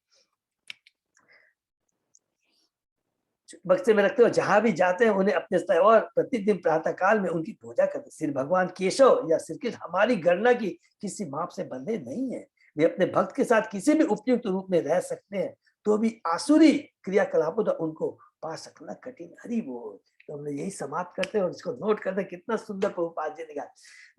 बक्से में रखते हो, जहां भी जाते हैं उन्हें अपने साथ, और प्रतिदिन प्रातः काल में उनकी पूजा करते। श्री भगवान केशव या श्री कृष्ण हमारी गणना की किसी माप से बंधे नहीं है। वे अपने भक्त के साथ किसी भी उपयुक्त रूप में रह सकते हैं, तो भी आसुरी क्रियाकलापों द्वारा उनको पा सकना कठिन। हरि बोल। तो हमने यही समाप्त करते हैं और इसको नोट करते हैं। कितना सुंदर प्रभुपाद जी ने कहा,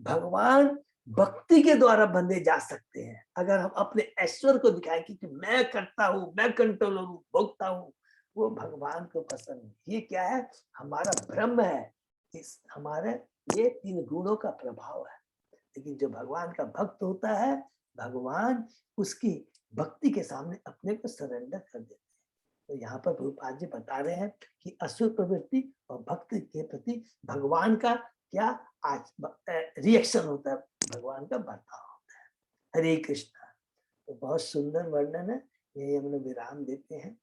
भगवान भक्ति के द्वारा बंधे जा सकते हैं। अगर हम अपने ऐश्वर्य को दिखाएं कि मैं करता हूँ, मैं कंट्रोलर हूँ, भोगता हूँ, वो भगवान को पसंद नहीं। ये क्या है? हमारा भ्रम है, इस हमारे ये 3 गुणों का प्रभाव है। लेकिन जो भगवान का भक्त होता है, भगवान उसकी भक्ति के सामने अपने को सरेंडर कर देते हैं। तो यहाँ पर प्रभुपाद जी बता रहे हैं कि असुर प्रवृत्ति और भक्त के प्रति भगवान का क्या रिएक्शन होता है, भगवान का बर्ताव होता है। हरे कृष्णा। तो बहुत सुंदर वर्णन है, यही हम लोग विराम देते हैं।